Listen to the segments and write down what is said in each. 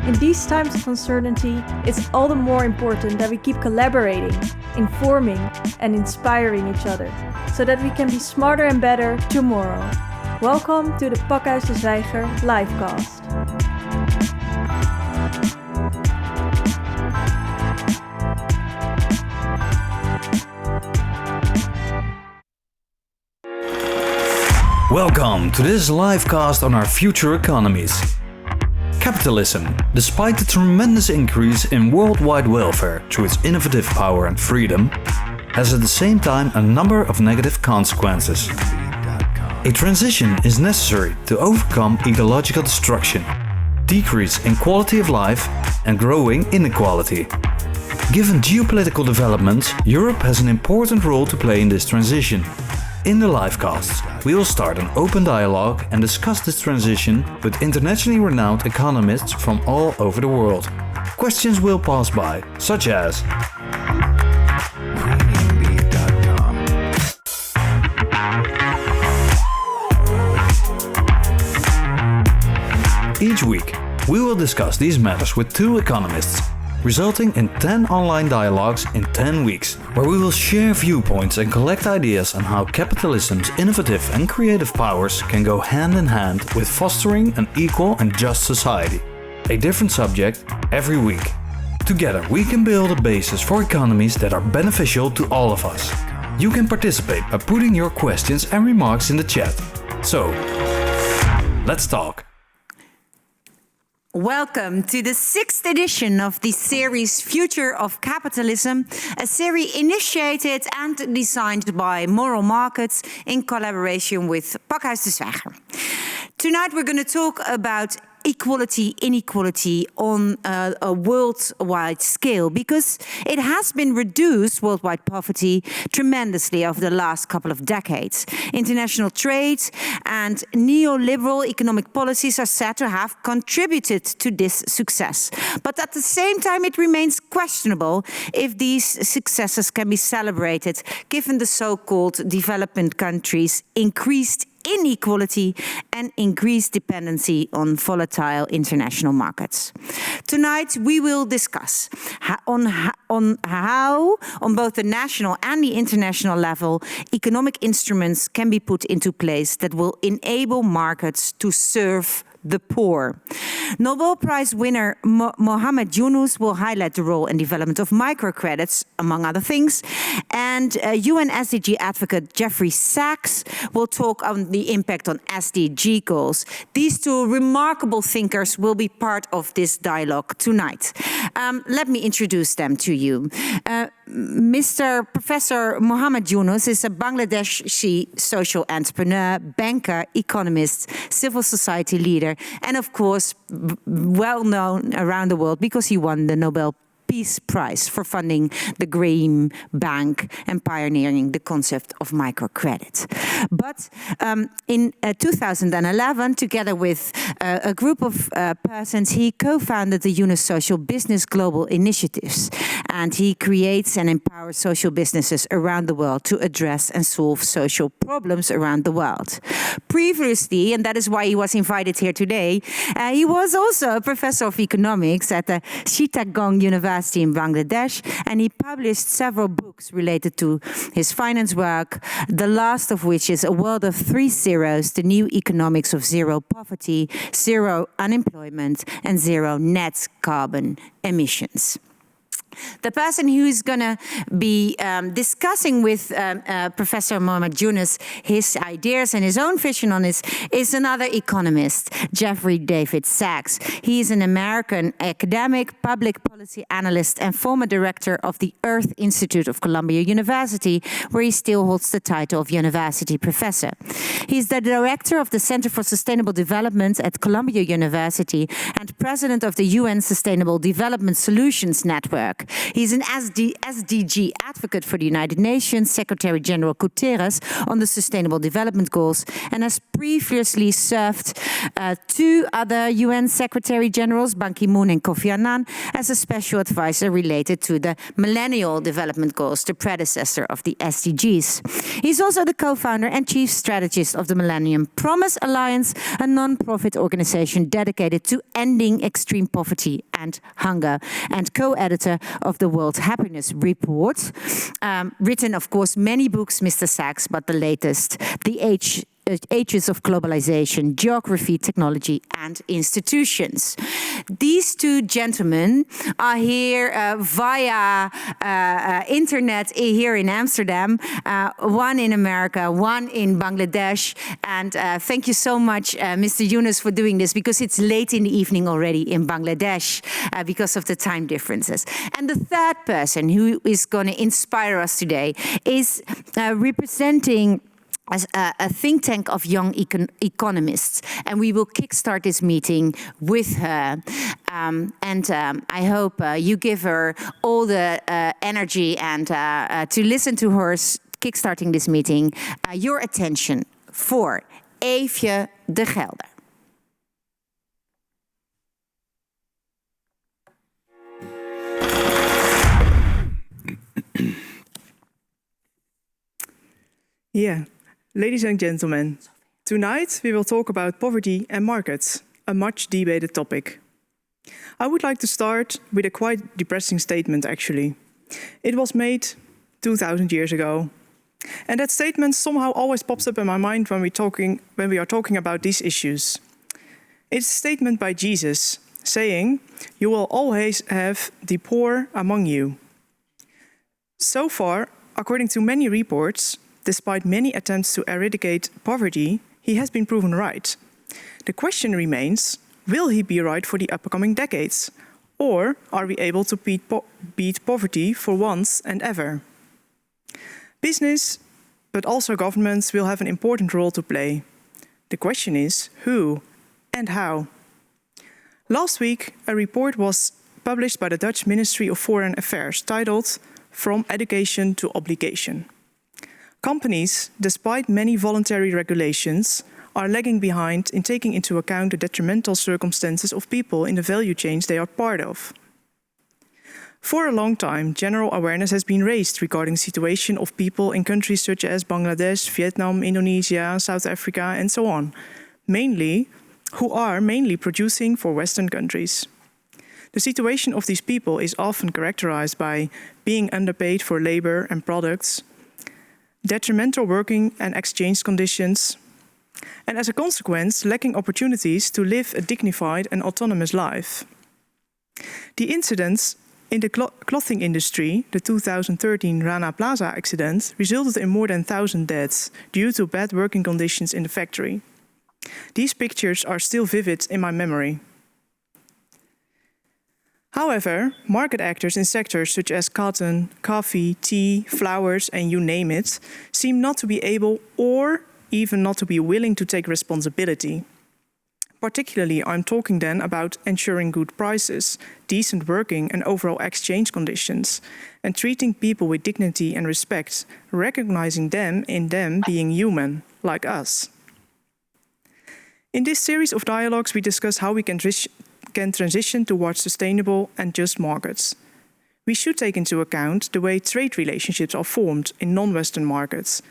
In these times of uncertainty, it's all the more important that we keep collaborating, informing, and inspiring each other, so that we can be smarter and better tomorrow. Welcome to the Pakhuis de Zwijger livecast. Welcome to this livecast on our future economies. Capitalism, despite the tremendous increase in worldwide welfare through its innovative power and freedom, has at the same time a number of negative consequences. A transition is necessary to overcome ecological destruction, decrease in quality of life, and growing inequality. Given geopolitical developments, Europe has an important role to play in this transition. In the livecasts, we will start an open dialogue and discuss this transition with internationally renowned economists from all over the world. Questions will pass by, such as: Each week, we will discuss these matters with 2 economists, resulting in 10 online dialogues in 10 weeks, where we will share viewpoints and collect ideas on how capitalism's innovative and creative powers can go hand in hand with fostering an equal and just society. A different subject every week. Together we can build a basis for economies that are beneficial to all of us. You can participate by putting your questions and remarks in the chat. So, let's talk. Welcome to the 6th edition of the series Future of Capitalism, a series initiated and designed by Moral Markets in collaboration with Pakhuis de Zwijger. Tonight we're going to talk about inequality on a worldwide scale, because it has been reduced, worldwide poverty, tremendously over the last couple of decades. International trade and neoliberal economic policies are said to have contributed to this success. But at the same time, it remains questionable if these successes can be celebrated, given the so-called developing countries' increased inequality and increased dependency on volatile international markets. Tonight we will discuss on how, on both the national and the international level, economic instruments can be put into place that will enable markets to serve the poor. Nobel Prize winner Muhammad Yunus will highlight the role and development of microcredits, among other things. And UN SDG advocate Jeffrey Sachs will talk on the impact on SDG goals. These 2 remarkable thinkers will be part of this dialogue tonight. Let me introduce them to you. Mr. Professor Muhammad Yunus is a Bangladeshi social entrepreneur, banker, economist, civil society leader, and of course, well known around the world because he won the Nobel Peace Prize for funding the Green Bank and pioneering the concept of microcredit. But in 2011, together with a group of persons, he co-founded the Yunus Social Business Global Initiatives, and he creates and empowers social businesses around the world to address and solve social problems around the world. Previously, and that is why he was invited here today, he was also a professor of economics at the Chittagong University in Bangladesh, and he published several books related to his finance work, the last of which is A World of 3 Zeros, The New Economics of Zero Poverty, Zero Unemployment, and Zero Net Carbon Emissions. The person who is going to be discussing with Professor Muhammad Yunus his ideas and his own vision on this is another economist, Jeffrey David Sachs. He is an American academic, public policy analyst, and former director of the Earth Institute of Columbia University, where he still holds the title of university professor. He is the director of the Center for Sustainable Development at Columbia University and president of the UN Sustainable Development Solutions Network. work. He's an SDG advocate for the United Nations, Secretary General Guterres on the Sustainable Development Goals, and has previously served two other UN Secretary Generals, Ban Ki-moon and Kofi Annan, as a special advisor related to the Millennial Development Goals, the predecessor of the SDGs. He's also the co-founder and chief strategist of the Millennium Promise Alliance, a non-profit organization dedicated to ending extreme poverty and hunger, and co-editor of the World Happiness Report. Written, of course, many books, Mr. Sachs, but the latest, The Ages of Globalization, Geography, Technology and Institutions. These two gentlemen are here via internet here in Amsterdam, one in America, one in Bangladesh. And thank you so much, Mr. Yunus, for doing this, because it's late in the evening already in Bangladesh because of the time differences. And the third person who is going to inspire us today is representing as a think tank of young economists, and we will kickstart this meeting with her. I hope you give her all the energy and to listen to her kickstarting this meeting. Your attention for Eefje de Gelder. Yeah. Ladies and gentlemen, tonight we will talk about poverty and markets, a much debated topic. I would like to start with a quite depressing statement, actually. It was made 2,000 years ago. And that statement somehow always pops up in my mind when we are talking about these issues. It's a statement by Jesus saying, "You will always have the poor among you." So far, according to many reports, despite many attempts to eradicate poverty, he has been proven right. The question remains, will he be right for the upcoming decades? Or are we able to beat poverty for once and ever? Business, but also governments, will have an important role to play. The question is, who and how? Last week, a report was published by the Dutch Ministry of Foreign Affairs titled "From Education to Obligation." Companies, despite many voluntary regulations, are lagging behind in taking into account the detrimental circumstances of people in the value chains they are part of. For a long time, general awareness has been raised regarding the situation of people in countries such as Bangladesh, Vietnam, Indonesia, South Africa, and so on, who are mainly producing for Western countries. The situation of these people is often characterized by being underpaid for labor and products, detrimental working and exchange conditions, and as a consequence, lacking opportunities to live a dignified and autonomous life. The incidents in the clothing industry, the 2013 Rana Plaza accident, resulted in more than 1,000 deaths due to bad working conditions in the factory. These pictures are still vivid in my memory. However, market actors in sectors such as cotton, coffee, tea, flowers, and you name it, seem not to be able or even not to be willing to take responsibility. Particularly, I'm talking then about ensuring good prices, decent working and overall exchange conditions, and treating people with dignity and respect, recognizing them in them being human, like us. In this series of dialogues, we discuss how we can transition towards sustainable and just markets. We should take into account the way trade relationships are formed in non-Western markets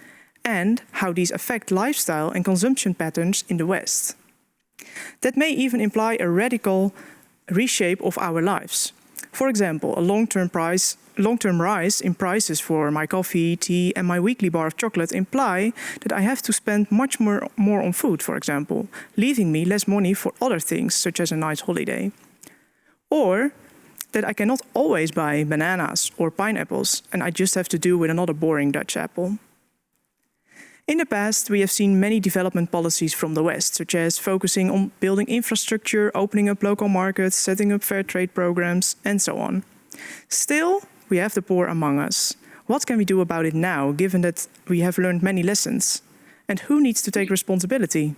and how these affect lifestyle and consumption patterns in the West. That may even imply a radical reshape of our lives. For example, a long-term rise in prices for my coffee, tea, and my weekly bar of chocolate imply that I have to spend much more on food, for example, leaving me less money for other things, such as a nice holiday. Or that I cannot always buy bananas or pineapples, and I just have to do with another boring Dutch apple. In the past, we have seen many development policies from the West, such as focusing on building infrastructure, opening up local markets, setting up fair trade programs, and so on. Still, we have the poor among us. What can we do about it now, given that we have learned many lessons? And who needs to take responsibility?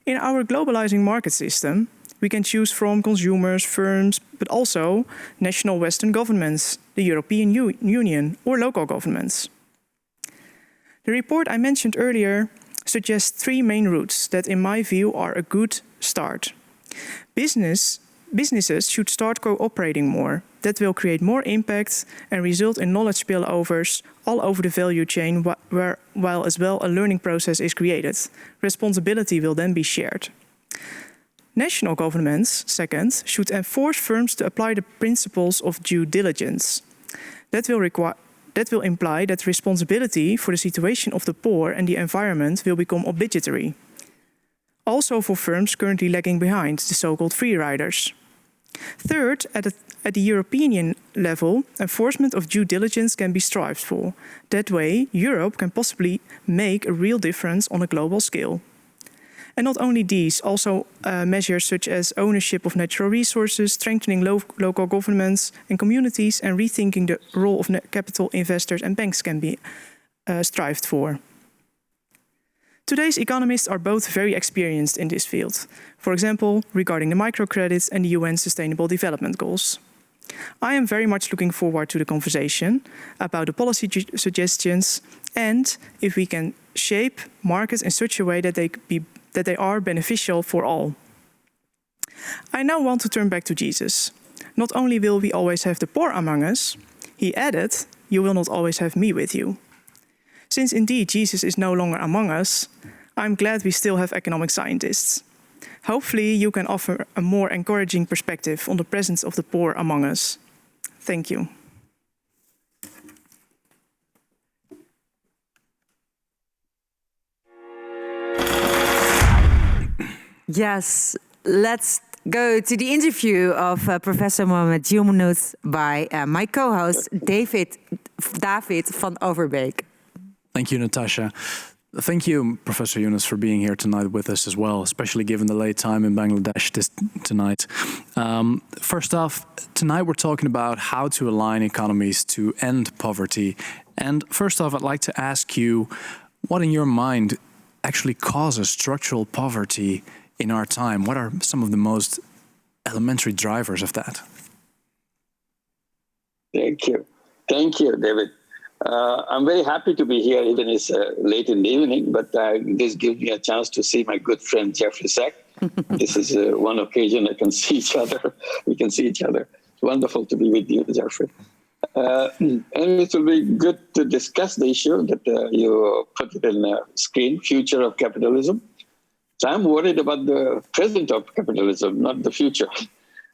In our globalizing market system, We can choose from consumers, firms, but also national Western governments, the European Union, or local governments. The report I mentioned earlier suggests three main routes that, in my view, are a good start. Businesses should start cooperating more. That will create more impact and result in knowledge spillovers all over the value chain, while as well a learning process is created. Responsibility will then be shared. National governments, second, should enforce firms to apply the principles of due diligence. That will imply that responsibility for the situation of the poor and the environment will become obligatory. Also for firms currently lagging behind, the so-called free riders. Third, at the European level, enforcement of due diligence can be strived for. That way, Europe can possibly make a real difference on a global scale. And not only these, also measures such as ownership of natural resources, strengthening local governments and communities, and rethinking the role of capital investors and banks can be strived for. Today's economists are both very experienced in this field, for example, regarding the microcredits and the UN Sustainable Development Goals. I am very much looking forward to the conversation about the policy suggestions and if we can shape markets in such a way that they are beneficial for all. I now want to turn back to Jesus. Not only will we always have the poor among us, he added, "You will not always have me with you." Since indeed Jesus is no longer among us, I'm glad we still have economic scientists. Hopefully you can offer a more encouraging perspective on the presence of the poor among us. Thank you. Yes, let's go to the interview of Professor Muhammad Yunus by my co-host David van Overbeek. Thank you, Natasha. Thank you, Professor Yunus, for being here tonight with us as well, especially given the late time in Bangladesh tonight. First off, tonight we're talking about how to align economies to end poverty. And first off, I'd like to ask you, what in your mind actually causes structural poverty in our time? What are some of the most elementary drivers of that? Thank you. Thank you, David. I'm very happy to be here, even it's late in the evening, but this gives me a chance to see my good friend, Jeffrey Sachs. This is one occasion I can see each other. We can see each other. It's wonderful to be with you, Jeffrey. And it will be good to discuss the issue that you put it in the screen, future of capitalism. So I'm worried about the present of capitalism, not the future.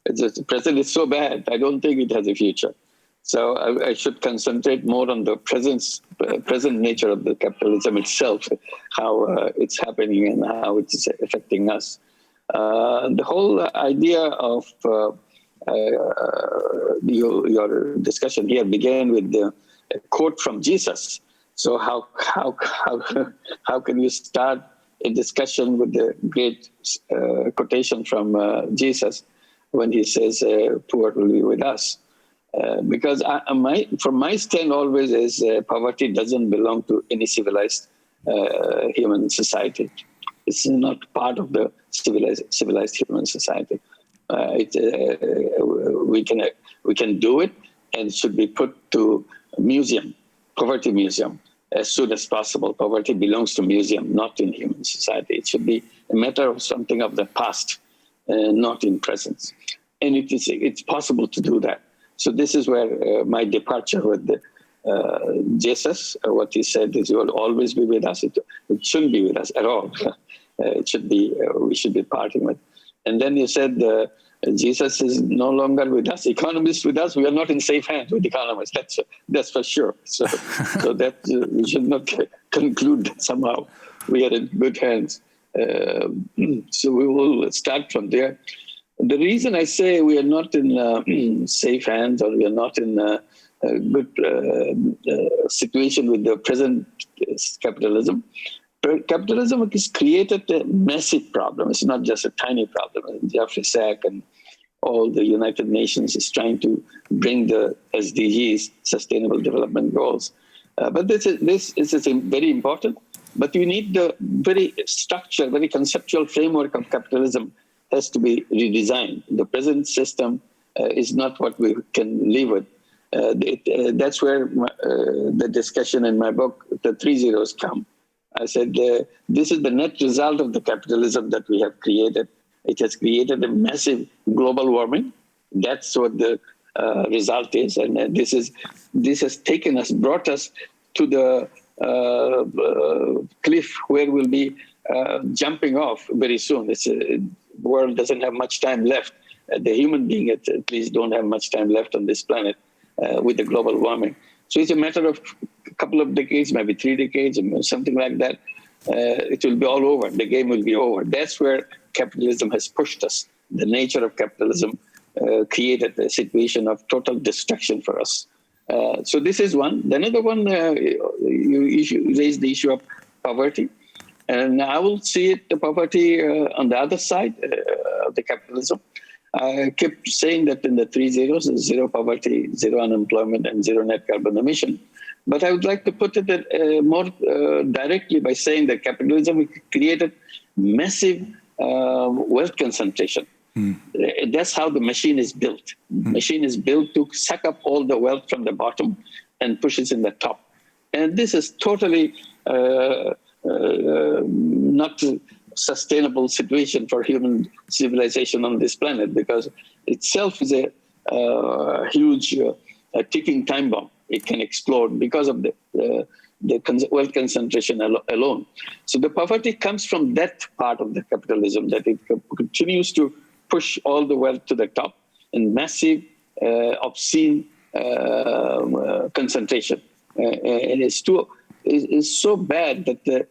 The present is so bad, I don't think it has a future. So I should concentrate more on the present nature of the capitalism itself, how it's happening and how it's affecting us. The whole idea of your discussion here began with a quote from Jesus. So how can you start a discussion with the great quotation from Jesus when he says, "Poor will be with us"? Because from my stand always is poverty doesn't belong to any civilized human society. It's not part of the civilized human society. We can do it, and it should be put to museum, poverty museum, as soon as possible. Poverty belongs to museum, not in human society. It should be a matter of something of the past, not in present. And it's possible to do that. So this is where my departure with Jesus, what he said is, "You will always be with us." It shouldn't be with us at all. It should be, we should be parting with. And then you said, Jesus is no longer with us, economists with us. We are not in safe hands with economists. That's for sure. So that we should not conclude that somehow we are in good hands. So we will start from there. The reason I say we are not in safe hands, or we are not in a good situation with the present capitalism, capitalism has created a massive problem. It's not just a tiny problem. Jeffrey Sachs and all the United Nations is trying to bring the SDGs, Sustainable Development Goals. But this is very important. But you need the very structure, very conceptual framework of capitalism has to be redesigned. The present system is not what we can live with. That's where the discussion in my book, The 3 Zeros, come. I said, this is the net result of the capitalism that we have created. It has created a massive global warming. That's what the result is. And this has brought us to the cliff where we'll be jumping off very soon. The world doesn't have much time left. The human being, at least, don't have much time left on this planet with the global warming. So it's a matter of a couple of decades, maybe 3 decades, something like that. It will be all over. The game will be over. That's where capitalism has pushed us. The nature of capitalism created a situation of total destruction for us. So this is one. The another one, you raised the issue of poverty. And I will see it, the poverty on the other side of the capitalism. I kept saying that in the 3 zeros, zero poverty, zero unemployment, and zero net carbon emission. But I would like to put it more directly by saying that capitalism created massive wealth concentration. That's how the machine is built. Machine is built to suck up all the wealth from the bottom and push it in the top. And this is totally not sustainable situation for human civilization on this planet, because itself is a huge ticking time bomb. It can explode because of the wealth concentration alone. So the poverty comes from that part of the capitalism, that it continues to push all the wealth to the top in massive, obscene concentration. And it's so bad that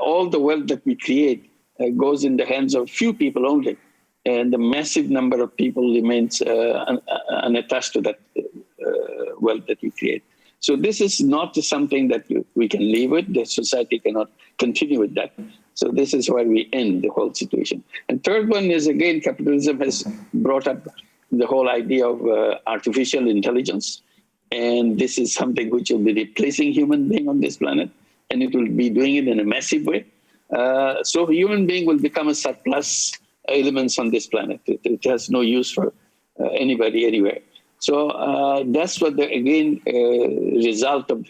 all the wealth that we create goes in the hands of few people only, and the massive number of people remains unattached to that wealth that we create. So this is not something that we can live with. The society cannot continue with that. So this is where we end the whole situation. And third one is, again, capitalism has brought up the whole idea of artificial intelligence. And this is something which will be replacing human being on this planet, and it will be doing it in a massive way. So human being will become a surplus elements on this planet. It has no use for anybody anywhere. So that's what the result of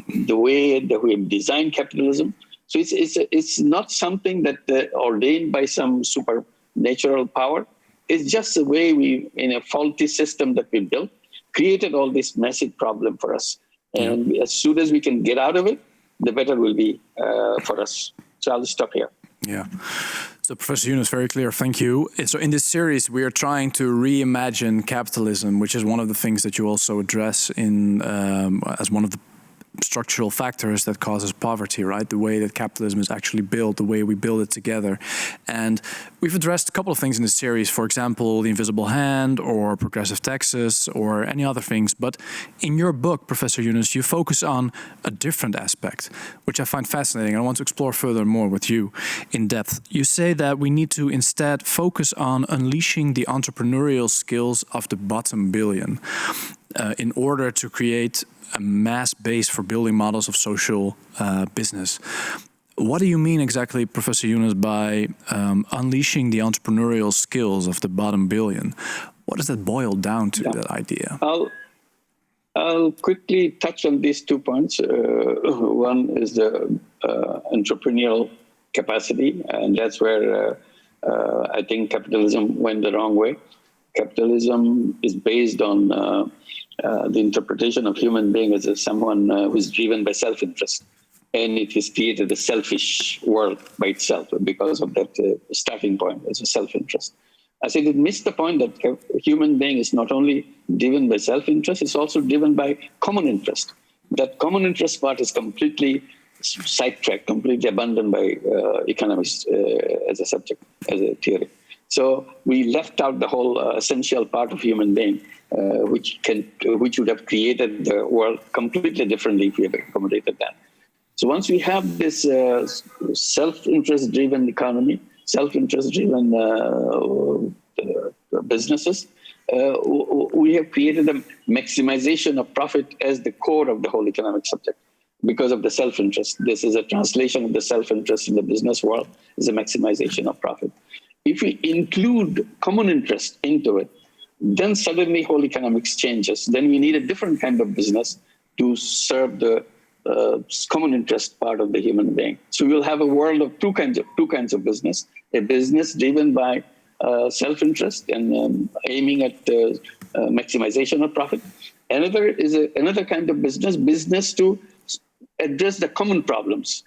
the way that we have designed capitalism. So it's not something that ordained by some supernatural power. It's just the way we, in a faulty system that we built, created all this massive problem for us. And as soon as we can get out of it, the better will be for us. So I'll stop here. Yeah. So Professor Yunus, very clear. Thank you. So in this series, we are trying to reimagine capitalism, which is one of the things that you also address in as one of the structural factors that causes poverty, right? The way that capitalism is actually built, the way we build it together. And we've addressed a couple of things in this series, for example, the invisible hand or progressive taxes or any other things. But in your book, Professor Yunus, you focus on a different aspect, which I find fascinating. I want to explore furthermore with you in depth. You say that we need to instead focus on unleashing the entrepreneurial skills of the bottom billion in order to create a mass base for building models of social business. What do you mean exactly, Professor Yunus, by unleashing the entrepreneurial skills of the bottom billion? What does that boil down to, that idea? I'll quickly touch on these 2 points. One is the entrepreneurial capacity, and that's where I think capitalism went the wrong way. Capitalism is based on the interpretation of human being as someone who is driven by self-interest. And it has created a selfish world by itself because of that starting point as a self-interest. I think it missed the point that human being is not only driven by self-interest, it's also driven by common interest. That common interest part is completely sidetracked, completely abandoned by economists as a subject, as a theory. So we left out the whole essential part of human being, which would have created the world completely differently if we had accommodated that. So once we have this self-interest-driven economy, self-interest-driven businesses, we have created a maximization of profit as the core of the whole economic subject because of the self-interest. This is a translation of the self-interest in the business world, is a maximization of profit. If if we include common interest into it, then suddenly whole economics changes. Then we need a different kind of business to serve the common interest part of the human being. So we'll have a world of two kinds of business: a business driven by self-interest and aiming at maximization of profit. Another is another kind of business to address the common problems,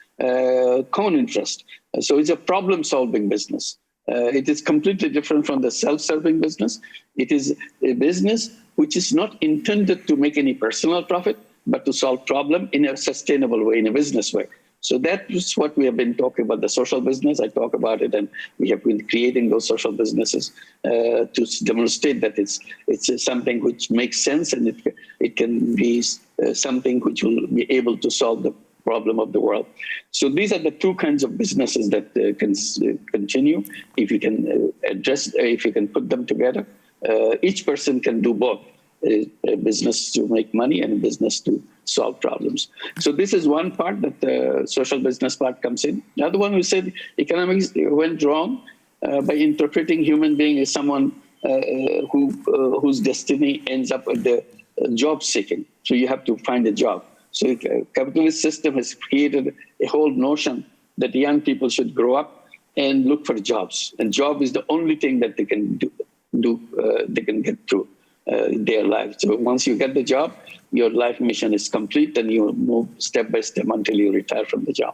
common interest. So it's a problem-solving business. It is completely different from the self-serving business. It is a business which is not intended to make any personal profit, but to solve problem in a sustainable way, in a business way. So that is what we have been talking about, the social business. I talk about it, and we have been creating those social businesses to demonstrate that it's something which makes sense, and it can be something which will be able to solve the problem of the world. So these are the two kinds of businesses that can continue if you can if you can put them together. Each person can do both. A business to make money and a business to solve problems. So this is one part that the social business part comes in. The other one, we said economics went wrong by interpreting human being as someone whose destiny ends up with the job seeking. So you have to find a job. So the capitalist system has created a whole notion that young people should grow up and look for jobs. And job is the only thing that they can they can get through their life. So once you get the job, your life mission is complete, and you move step by step until you retire from the job.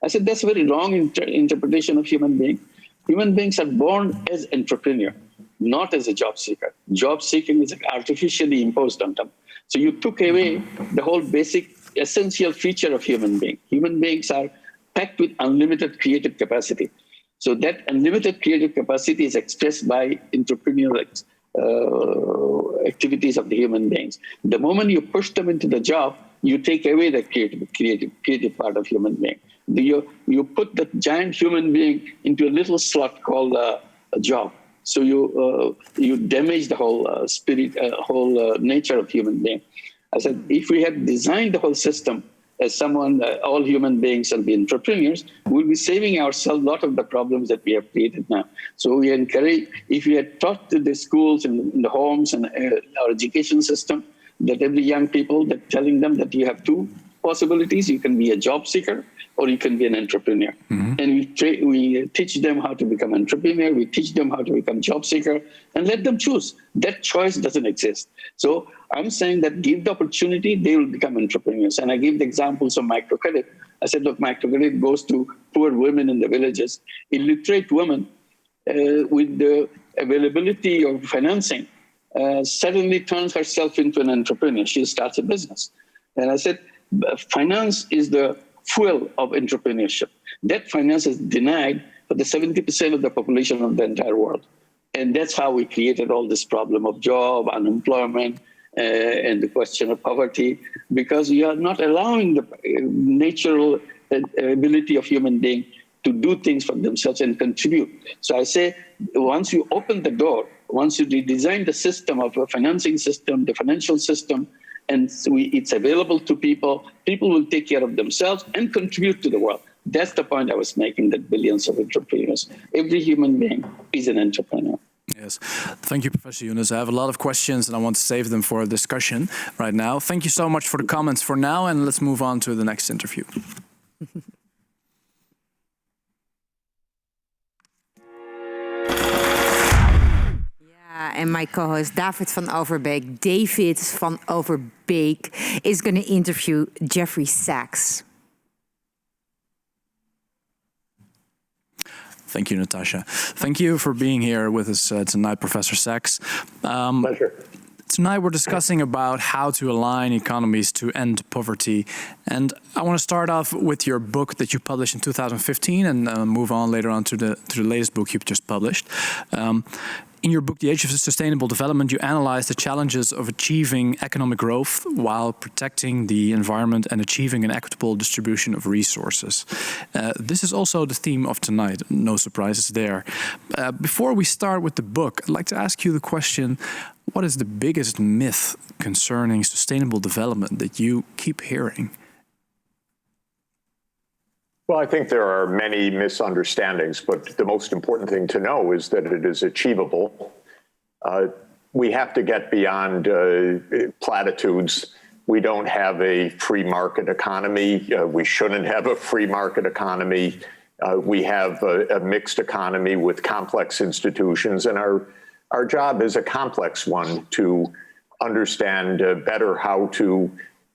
I said that's a very wrong interpretation of human being. Human beings are born as entrepreneur, not as a job seeker. Job seeking is artificially imposed on them. So you took away the whole basic essential feature of human being. Human beings are packed with unlimited creative capacity. So that unlimited creative capacity is expressed by entrepreneurial activities of the human beings. The moment you push them into the job, you take away the creative part of human being. You put the giant human being into a little slot called a job. So you damage the whole spirit, whole nature of human being. I said, if we had designed the whole system as someone, all human beings will be entrepreneurs, we'll be saving ourselves a lot of the problems that we have created now. So we encourage, if we had taught to the schools and in the homes and our education system, that every young people, that telling them that you have two possibilities, you can be a job seeker or you can be an entrepreneur. Mm-hmm. And we teach them how to become entrepreneur, we teach them how to become job seeker, and let them choose. That choice doesn't exist. So I'm saying that give the opportunity, they will become entrepreneurs. And I give the examples of microcredit. I said, look, microcredit goes to poor women in the villages. Illiterate women with the availability of financing suddenly turns herself into an entrepreneur. She starts a business. And I said, finance is the fuel of entrepreneurship. That finance is denied for the 70% of the population of the entire world. And that's how we created all this problem of job, unemployment, and the question of poverty, because we are not allowing the natural ability of human being to do things for themselves and contribute. So I say, once you open the door, once you redesign the system of a financing system, the financial system, and it's available to people, people will take care of themselves and contribute to the world. That's the point I was making, that billions of entrepreneurs. Every human being is an entrepreneur. Yes. Thank you, Professor Yunus. I have a lot of questions and I want to save them for a discussion right now. Thank you so much for the comments for now, and let's move on to the next interview. And my co-host David van Overbeek is going to interview Jeffrey Sachs. Thank you, Natasha. Thank you for being here with us tonight, Professor Sachs. Pleasure. Tonight we're discussing about how to align economies to end poverty. And I want to start off with your book that you published in 2015 and move on later on to the latest book you've just published. In your book, The Age of Sustainable Development, you analyze the challenges of achieving economic growth while protecting the environment and achieving an equitable distribution of resources. This is also the theme of tonight, no surprises there. Before we start with the book, I'd like to ask you the question, what is the biggest myth concerning sustainable development that you keep hearing? Well, I think there are many misunderstandings, but the most important thing to know is that it is achievable. We have to get beyond platitudes. We don't have a free market economy. We shouldn't have a free market economy. We have a mixed economy with complex institutions, and our job is a complex one to understand better how to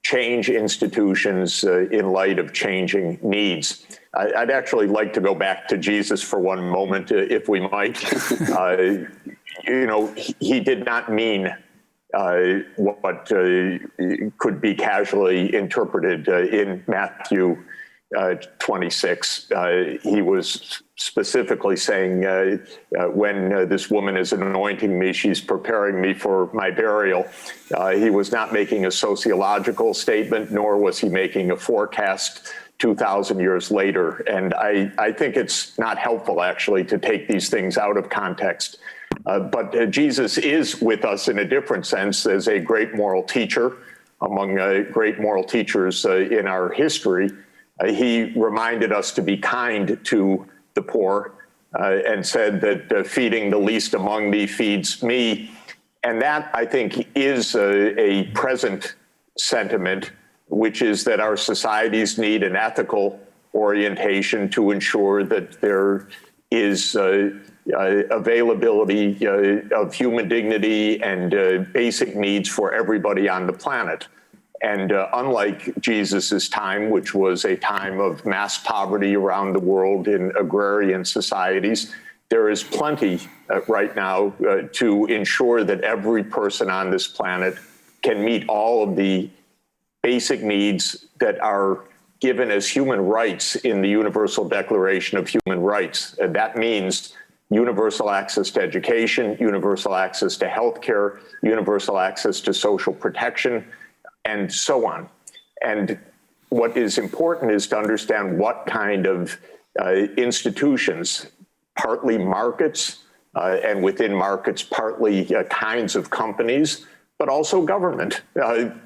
change institutions in light of changing needs. I'd actually like to go back to Jesus for one moment, if we might. He did not mean what could be casually interpreted in Matthew 26. He was specifically saying, when this woman is anointing me, she's preparing me for my burial. He was not making a sociological statement, nor was he making a forecast 2,000 years later. And I think it's not helpful, actually, to take these things out of context. But Jesus is with us in a different sense as a great moral teacher. Among great moral teachers in our history, he reminded us to be kind to the poor and said that feeding the least among thee feeds me. And that, I think, is a present sentiment, which is that our societies need an ethical orientation to ensure that there is availability of human dignity and basic needs for everybody on the planet. And unlike Jesus's time, which was a time of mass poverty around the world in agrarian societies, there is plenty right now to ensure that every person on this planet can meet all of the basic needs that are given as human rights in the Universal Declaration of Human Rights. And that means universal access to education, universal access to healthcare, universal access to social protection, and so on. And what is important is to understand what kind of institutions, partly markets, and within markets, partly kinds of companies, but also government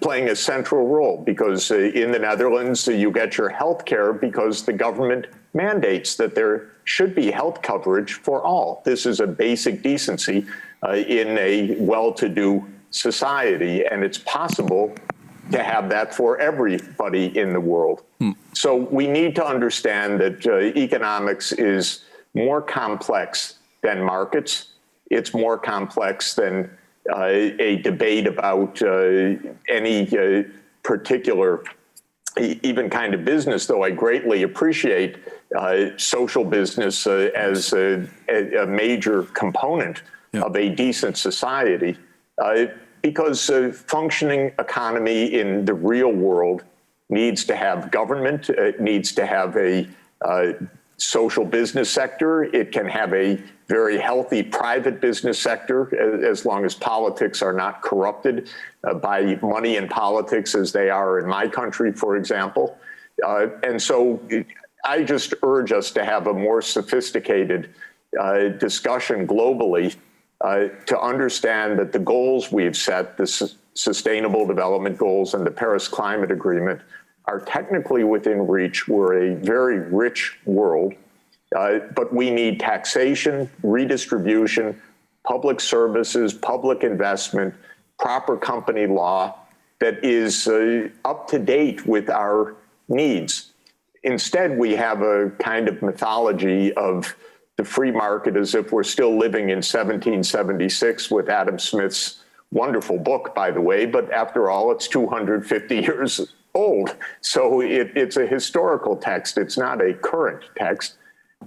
playing a central role, because in the Netherlands, you get your health care because the government mandates that there should be health coverage for all. This is a basic decency in a well-to-do society, and it's possible to have that for everybody in the world. So we need to understand that economics is more complex than markets. It's more complex than a debate about any particular, even kind of business, though I greatly appreciate social business as a major component of a decent society. Because a functioning economy in the real world needs to have government, it needs to have a social business sector, it can have a very healthy private business sector, as long as politics are not corrupted by money in politics as they are in my country, for example. And so I just urge us to have a more sophisticated discussion globally to understand that the goals we've set, the Sustainable Development Goals and the Paris Climate Agreement, are technically within reach. We're a very rich world, but we need taxation, redistribution, public services, public investment, proper company law that is up to date with our needs. Instead, we have a kind of mythology of the free market as if we're still living in 1776 with Adam Smith's wonderful book, by the way, but after all, it's 250 years old. So it's a historical text. It's not a current text,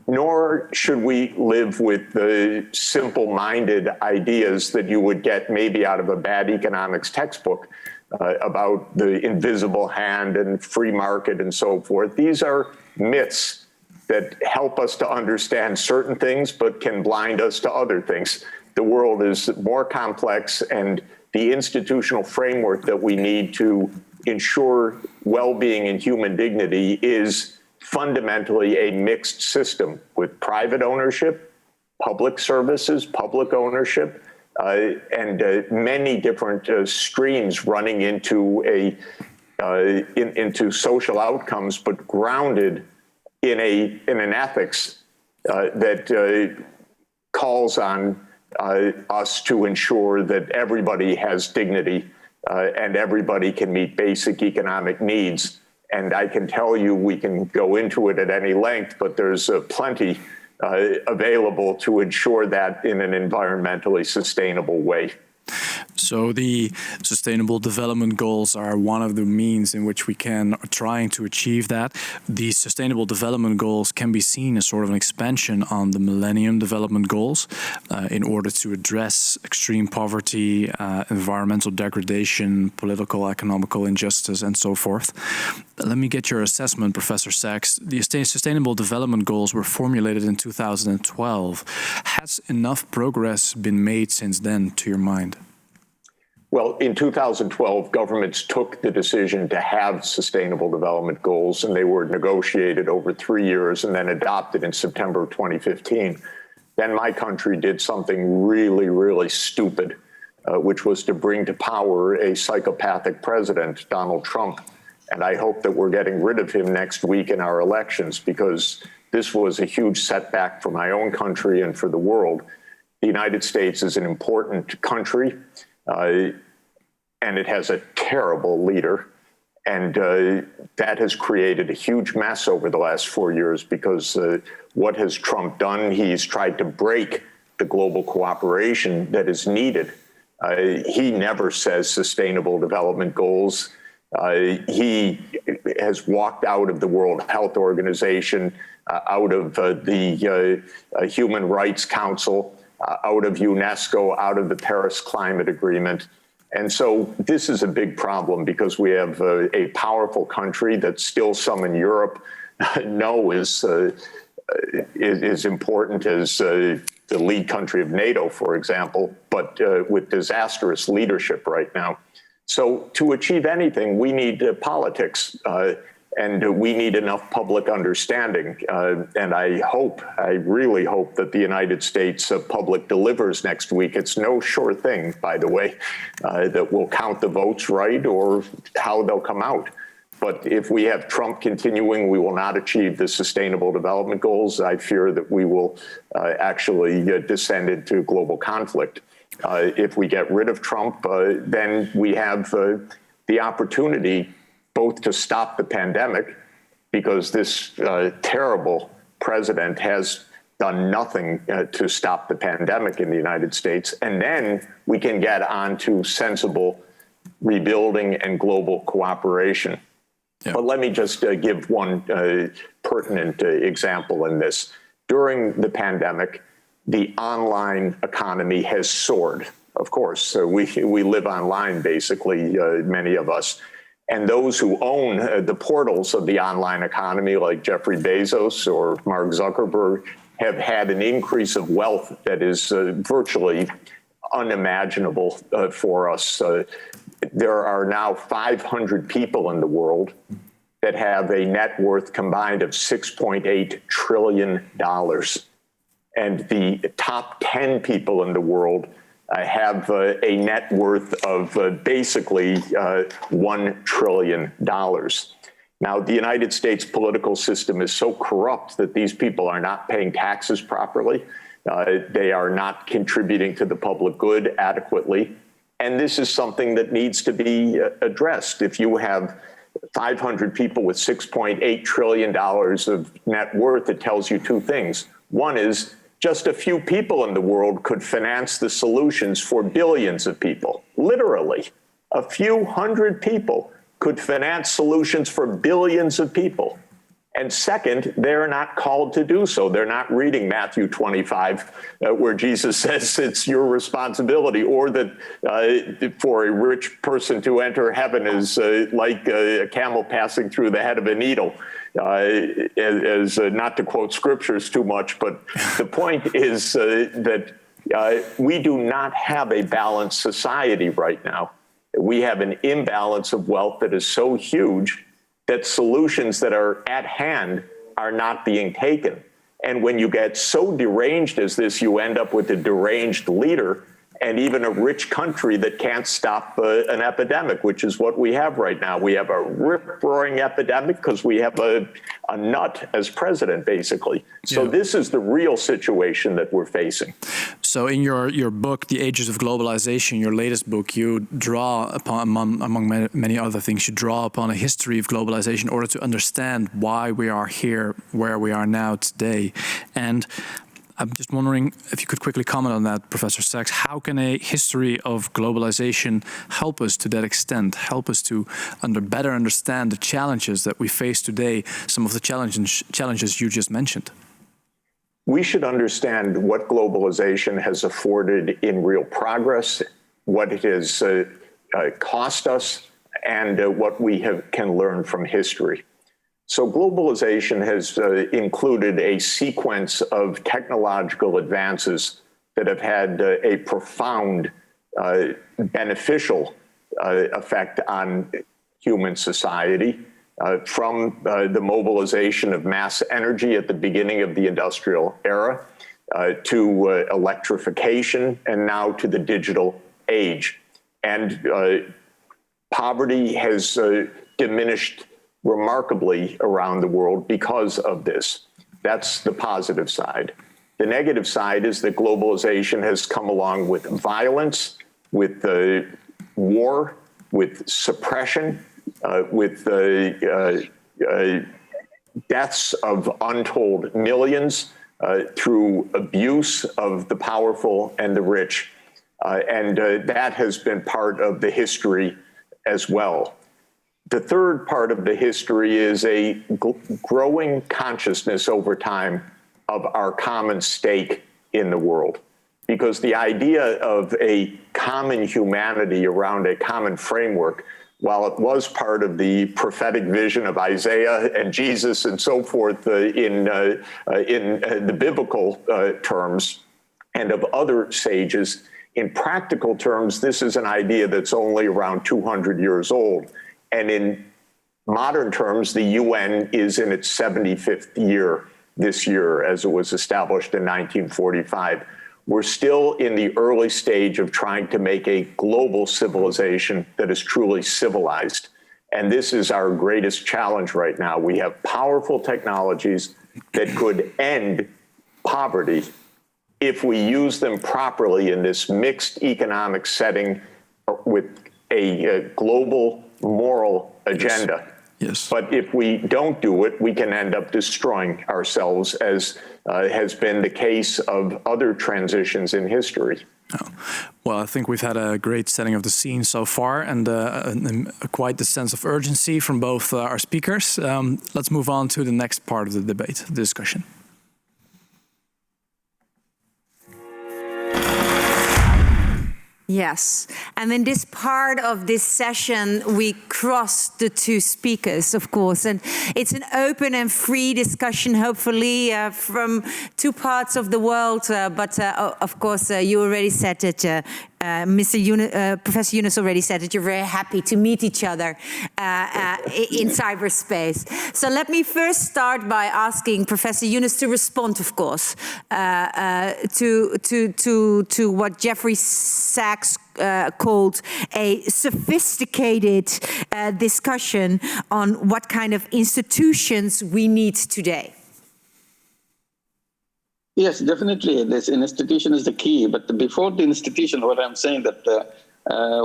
nor should we live with the simple-minded ideas that you would get maybe out of a bad economics textbook about the invisible hand and free market and so forth. These are myths that help us to understand certain things, but can blind us to other things. The world is more complex, and the institutional framework that we need to ensure well-being and human dignity is fundamentally a mixed system with private ownership, public services, public ownership, and many different streams running into into social outcomes, but grounded in an ethics that calls on us to ensure that everybody has dignity and everybody can meet basic economic needs. And I can tell you, we can go into it at any length, but there's plenty available to ensure that in an environmentally sustainable way. So the Sustainable Development Goals are one of the means in which we are trying to achieve that. These Sustainable Development Goals can be seen as sort of an expansion on the Millennium Development Goals in order to address extreme poverty, environmental degradation, political, economical injustice, and so forth. Let me get your assessment, Professor Sachs. The Sustainable Development Goals were formulated in 2012. Has enough progress been made since then, to your mind? Well, in 2012, governments took the decision to have Sustainable Development Goals, and they were negotiated over 3 years and then adopted in September of 2015. Then my country did something really, really stupid, which was to bring to power a psychopathic president, Donald Trump. And I hope that we're getting rid of him next week in our elections, because this was a huge setback for my own country and for the world. The United States is an important country. And it has a terrible leader. And that has created a huge mess over the last 4 years, because what has Trump done? He's tried to break the global cooperation that is needed. He never says Sustainable Development Goals. He has walked out of the World Health Organization, out of the Human Rights Council, out of UNESCO, out of the Paris Climate Agreement. And so this is a big problem, because we have a powerful country that still some in Europe know is important as the lead country of NATO, for example, but with disastrous leadership right now. So to achieve anything, we need politics. And we need enough public understanding. And I really hope that the United States public delivers next week. It's no sure thing, by the way, that we'll count the votes right or how they'll come out. But if we have Trump continuing, we will not achieve the Sustainable Development Goals. I fear that we will actually descend into global conflict. If we get rid of Trump, then we have the opportunity both to stop the pandemic, because this terrible president has done nothing to stop the pandemic in the United States, and then we can get on to sensible rebuilding and global cooperation. Yeah. But let me just give one pertinent example in this. During the pandemic, the online economy has soared. Of course, we live online, basically, many of us. And those who own the portals of the online economy, like Jeffrey Bezos or Mark Zuckerberg, have had an increase of wealth that is virtually unimaginable for us. There are now 500 people in the world that have a net worth combined of $6.8 trillion. And the top 10 people in the world have a net worth of basically $1 trillion. Now, the United States political system is so corrupt that these people are not paying taxes properly. They are not contributing to the public good adequately. And this is something that needs to be addressed. If you have 500 people with $6.8 trillion of net worth, it tells you two things. One is, just a few people in the world could finance the solutions for billions of people. Literally, a few hundred people could finance solutions for billions of people. And second, they're not called to do so. They're not reading Matthew 25, where Jesus says it's your responsibility, or that for a rich person to enter heaven is like a camel passing through the head of a needle. As not to quote scriptures too much, but the point is that we do not have a balanced society right now. We have an imbalance of wealth that is so huge that solutions that are at hand are not being taken. And when you get so deranged as this, you end up with a deranged leader, and even a rich country that can't stop an epidemic, which is what we have right now. We have a rip-roaring epidemic because we have a nut as president, basically. So this is the real situation that we're facing. So in your book, The Ages of Globalization, your latest book, you draw upon, among many other things, you draw upon a history of globalization in order to understand why we are here, where we are now today. And I'm just wondering if you could quickly comment on that, Professor Sachs. How can a history of globalization help us to that extent, help us to better understand the challenges that we face today, some of the challenges you just mentioned? We should understand what globalization has afforded in real progress, what it has cost us, and what we can learn from history. So globalization has included a sequence of technological advances that have had a profound beneficial effect on human society, from the mobilization of mass energy at the beginning of the industrial era to electrification and now to the digital age. And poverty has diminished remarkably around the world because of this. That's the positive side. The negative side is that globalization has come along with violence, with war, with suppression, with deaths of untold millions through abuse of the powerful and the rich. And that has been part of the history as well. The third part of the history is a growing consciousness over time of our common stake in the world. Because the idea of a common humanity around a common framework, while it was part of the prophetic vision of Isaiah and Jesus and so forth in the biblical terms and of other sages, in practical terms, this is an idea that's only around 200 years old. And in modern terms, the UN is in its 75th year this year, as it was established in 1945. We're still in the early stage of trying to make a global civilization that is truly civilized. And this is our greatest challenge right now. We have powerful technologies that could end poverty if we use them properly in this mixed economic setting with a global moral agenda. Yes. But if we don't do it, we can end up destroying ourselves, as has been the case of other transitions in history. Oh. Well, I think we've had a great setting of the scene so far, and quite the sense of urgency from both our speakers. Let's move on to the next part of the debate, the discussion. Yes, and in this part of this session, we cross the two speakers, of course, and it's an open and free discussion, hopefully, from two parts of the world. But of course, you already said that Professor Yunus already said that you're very happy to meet each other in cyberspace. So let me first start by asking Professor Yunus to respond, of course, to what Jeffrey Sachs called a sophisticated discussion on what kind of institutions we need today. Yes, definitely. This institution is the key. But before the institution, what I'm saying that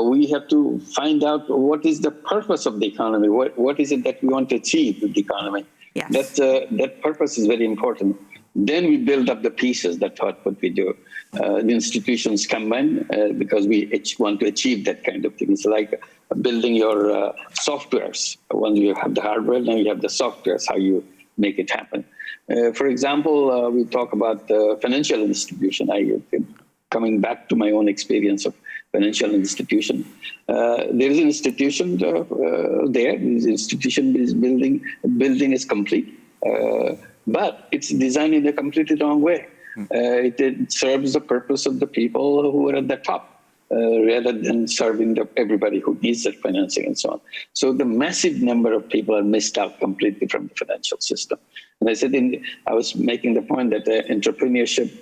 we have to find out what is the purpose of the economy. What is it that we want to achieve with the economy? Yes. That purpose is very important. Then we build up the pieces. That's what we do. The institutions combine because we want to achieve that kind of thing. It's like building your softwares. Once you have the hardware, then you have the softwares, how you make it happen. For example, we talk about financial institution. Coming back to my own experience of financial institution. There is an institution there. This institution is building is complete, but it's designed in a completely wrong way. It serves the purpose of the people who are at the top, rather than serving everybody who needs their financing and so on. So the massive number of people are missed out completely from the financial system. And I was making the point that entrepreneurship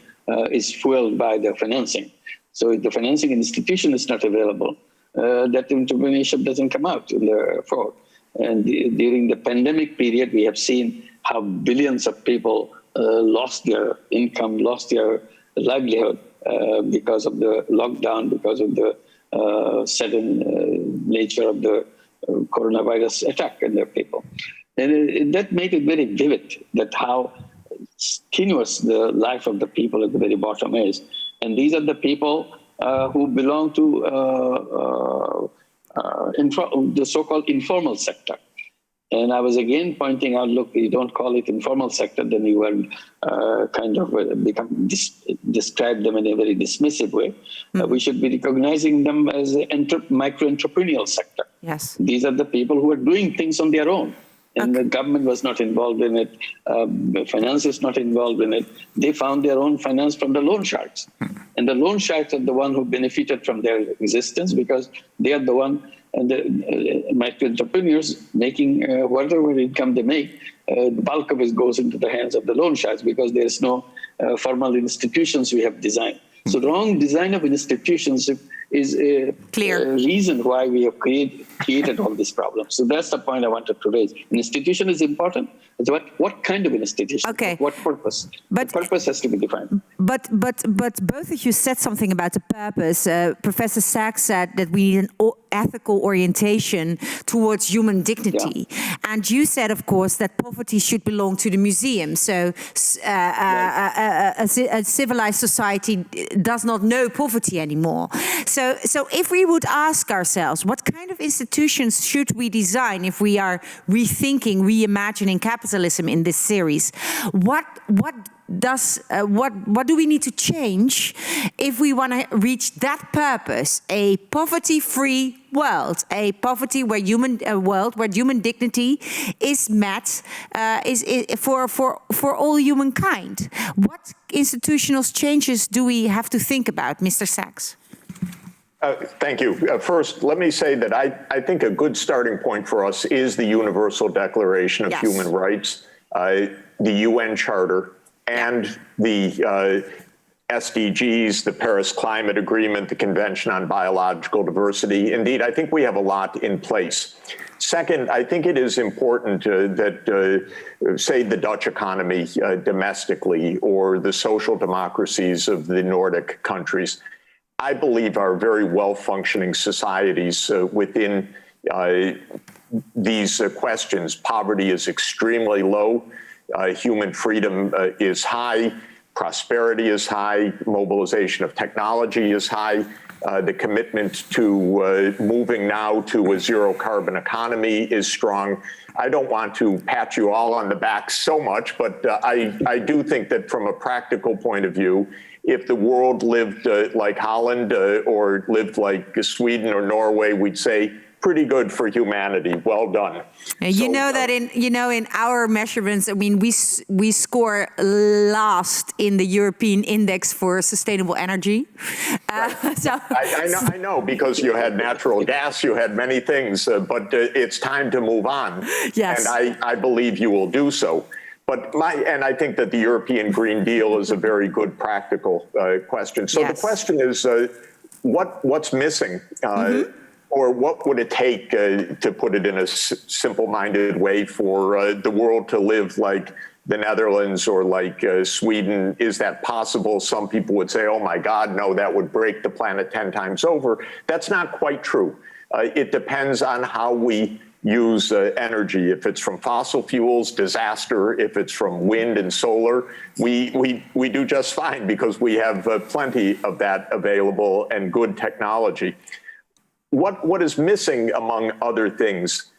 is fueled by the financing. So if the financing institution is not available, that entrepreneurship doesn't come out in the fraud. And during the pandemic period, we have seen how billions of people lost their income, lost their livelihood because of the lockdown, because of the sudden nature of the coronavirus attack on their people. And that made it very vivid that how tenuous the life of the people at the very bottom is. And these are the people who belong to the so-called informal sector. And I was again pointing out, look, you don't call it informal sector, then you will kind of describe them in a very dismissive way. We should be recognizing them as a micro-entrepreneurial sector. Yes. These are the people who are doing things on their own. And the government was not involved in it. Finance is not involved in it. They found their own finance from the loan sharks. And the loan sharks are the one who benefited from their existence because they are the one, and the micro entrepreneurs making whatever income they make, the bulk of it goes into the hands of the loan sharks because there's no formal institutions we have designed. So the wrong design of institutions is a reason why we have created all these problems. So that's the point I wanted to raise. An institution is important. It's what kind of an institution? Okay. What purpose? But the purpose has to be defined. But both of you said something about the purpose. Professor Sachs said that we need an ethical orientation towards human dignity. Yeah. And you said, of course, that poverty should belong to the museum. So a civilized society does not know poverty anymore. So if we would ask ourselves, what kind of institutions should we design if we are rethinking, reimagining capitalism in this series? What do we need to change if we want to reach that purpose? A poverty-free world, a poverty where world where human dignity is met, is for all humankind. What institutional changes do we have to think about, Mr. Sachs? Thank you. First, let me say that I think a good starting point for us is the Universal Declaration of Human Rights, the UN Charter, and the SDGs, the Paris Climate Agreement, the Convention on Biological Diversity. Indeed, I think we have a lot in place. Second, I think it is important that, say, the Dutch economy domestically or the social democracies of the Nordic countries, I believe are very well-functioning societies within these questions. Poverty is extremely low. Human freedom is high. Prosperity is high. Mobilization of technology is high. The commitment to moving now to a zero-carbon economy is strong. I don't want to pat you all on the back so much, but I do think that from a practical point of view, if the world lived like Holland or lived like Sweden or Norway, we'd say pretty good for humanity. Well done. You know that in our measurements, I mean, we score last in the European Index for Sustainable Energy. Right. So I know because you had natural gas, you had many things, but it's time to move on. Yes. And I believe you will do so. But I think that the European Green Deal is a very good practical question. So the question is, what's missing? Or what would it take, to put it in a simple-minded way, for the world to live like the Netherlands or like Sweden? Is that possible? Some people would say, oh my God, no, that would break the planet 10 times over. That's not quite true. It depends on how we use energy. If it's from fossil fuels, disaster. If it's from wind and solar, we do just fine because we have plenty of that available and good technology. What is missing, among other things,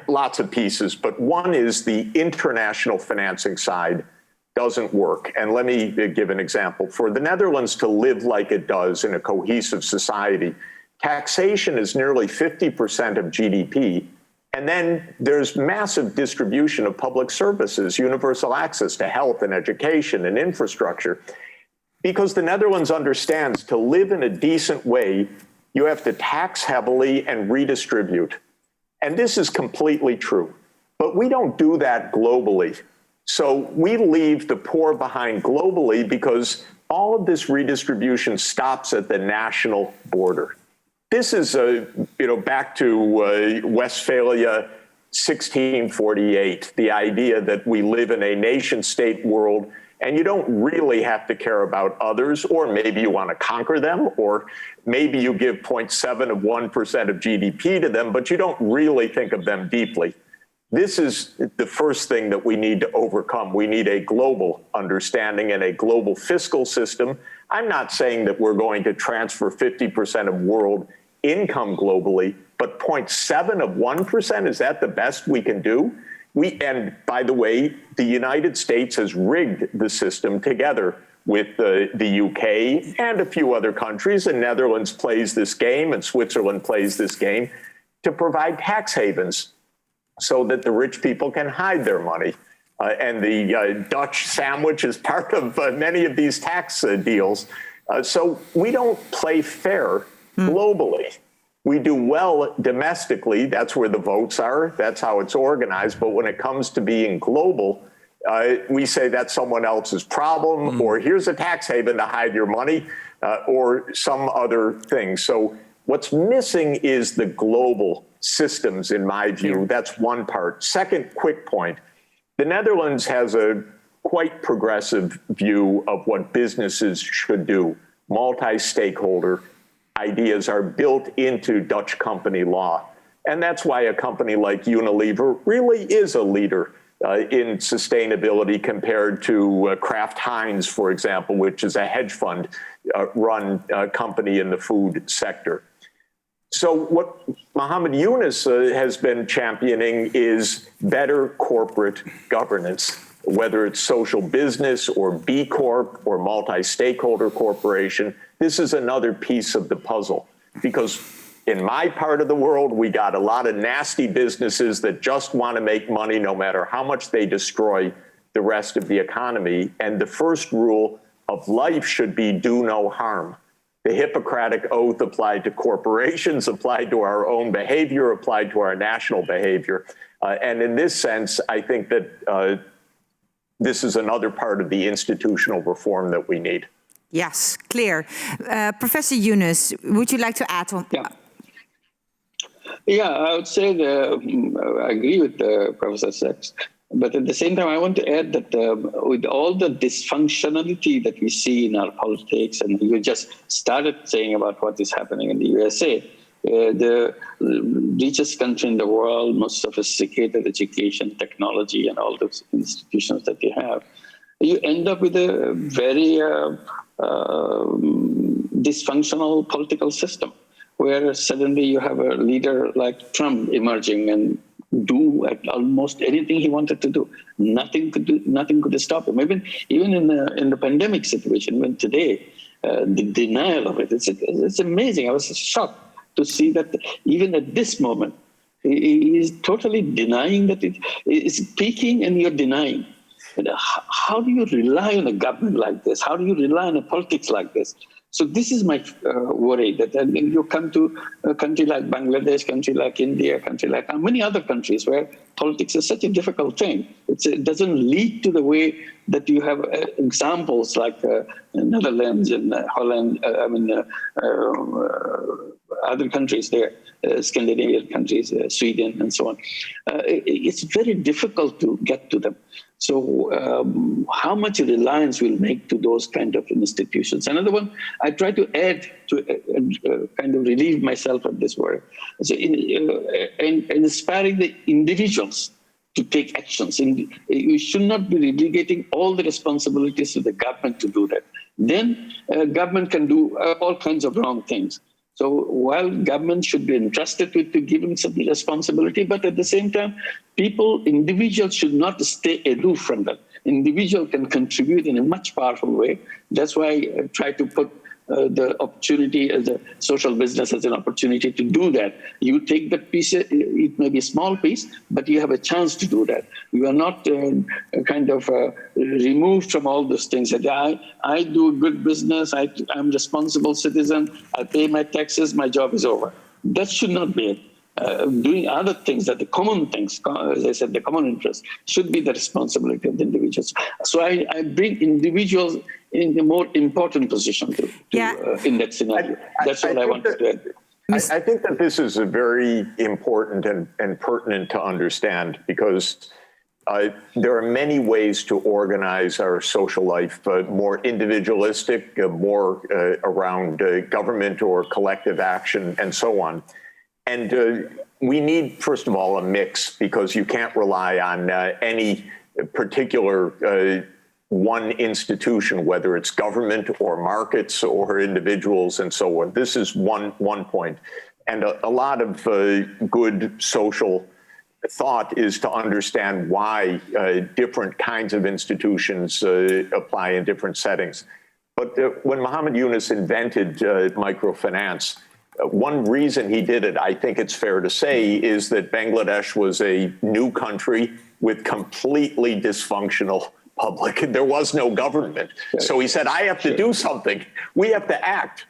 lots of pieces, but one is the international financing side doesn't work. And let me give an example. For the Netherlands to live like it does in a cohesive society, taxation is nearly 50% of GDP. And then there's massive distribution of public services, universal access to health and education and infrastructure. Because the Netherlands understands to live in a decent way, you have to tax heavily and redistribute. And this is completely true. But we don't do that globally. So we leave the poor behind globally because all of this redistribution stops at the national border. This is, back to Westphalia 1648, the idea that we live in a nation-state world and you don't really have to care about others, or maybe you want to conquer them, or maybe you give 0.7 of 1% of GDP to them, but you don't really think of them deeply. This is the first thing that we need to overcome. We need a global understanding and a global fiscal system. I'm not saying that we're going to transfer 50% of world income globally, but 0.7 of 1%, is that the best we can do? And by the way, the United States has rigged the system together with the UK and a few other countries, and Netherlands plays this game and Switzerland plays this game to provide tax havens so that the rich people can hide their money. And the Dutch sandwich is part of many of these tax deals. So we don't play fair globally. We do well domestically. That's where the votes are. That's how it's organized. But when it comes to being global, we say that's someone else's problem, or here's a tax haven to hide your money, or some other thing. So what's missing is the global systems, in my view. That's one part. Second quick point. The Netherlands has a quite progressive view of what businesses should do. Multi-stakeholder ideas are built into Dutch company law. And that's why a company like Unilever really is a leader in sustainability compared to Kraft Heinz, for example, which is a hedge fund run company in the food sector. So what Muhammad Yunus has been championing is better corporate governance, whether it's social business or B Corp or multi-stakeholder corporation. This is another piece of the puzzle, because in my part of the world, we got a lot of nasty businesses that just want to make money no matter how much they destroy the rest of the economy. And the first rule of life should be do no harm. The Hippocratic Oath applied to corporations, applied to our own behavior, applied to our national behavior. And in this sense, I think that this is another part of the institutional reform that we need. Yes, clear. Professor Yunus, would you like to add on? Yeah, I would say I agree with Professor Sachs. But at the same time, I want to add that with all the dysfunctionality that we see in our politics, and you just started saying about what is happening in the USA, the richest country in the world, most sophisticated education, technology, and all those institutions that you have, you end up with a very dysfunctional political system, where suddenly you have a leader like Trump emerging and do almost anything he wanted to do. Nothing could stop him. Even in the pandemic situation, when today the denial of it, it's amazing. I was shocked to see that even at this moment, he is totally denying that it is peaking, and you're denying. And how do you rely on a government like this? How do you rely on a politics like this? So this is my worry, that you come to a country like Bangladesh, country like India, country like many other countries where politics is such a difficult thing. It doesn't lead to the way that you have examples like Netherlands and Holland, other countries there, Scandinavian countries, Sweden, and so on. It's very difficult to get to them. So how much reliance we'll make to those kind of institutions? Another one, I try to add to kind of relieve myself of this worry. So and inspiring the individuals to take actions. You should not be relegating all the responsibilities to the government to do that. Then government can do all kinds of wrong things. So while government should be entrusted with to giving some responsibility, but at the same time, individuals should not stay aloof from that. Individual can contribute in a much powerful way. That's why I try to put the opportunity as a social business as an opportunity to do that. You take that piece, it may be a small piece, but you have a chance to do that. You are not removed from all those things. That I do good business, I'm a responsible citizen, I pay my taxes, my job is over. That should not be it. doing other things, that the common things, as I said, the common interest, should be the responsibility of the individuals. So I bring individuals in a more important position in that scenario. That's all I wanted to add. I think that this is a very important and pertinent to understand, because there are many ways to organize our social life, more individualistic, more around government or collective action, and so on. And we need, first of all, a mix, because you can't rely on any particular one institution, whether it's government or markets or individuals and so on. This is one point. And a lot of good social thought is to understand why different kinds of institutions apply in different settings. But when Muhammad Yunus invented microfinance, one reason he did it, I think it's fair to say, is that Bangladesh was a new country with completely dysfunctional public. There was no government. So he said, I have to do something. We have to act.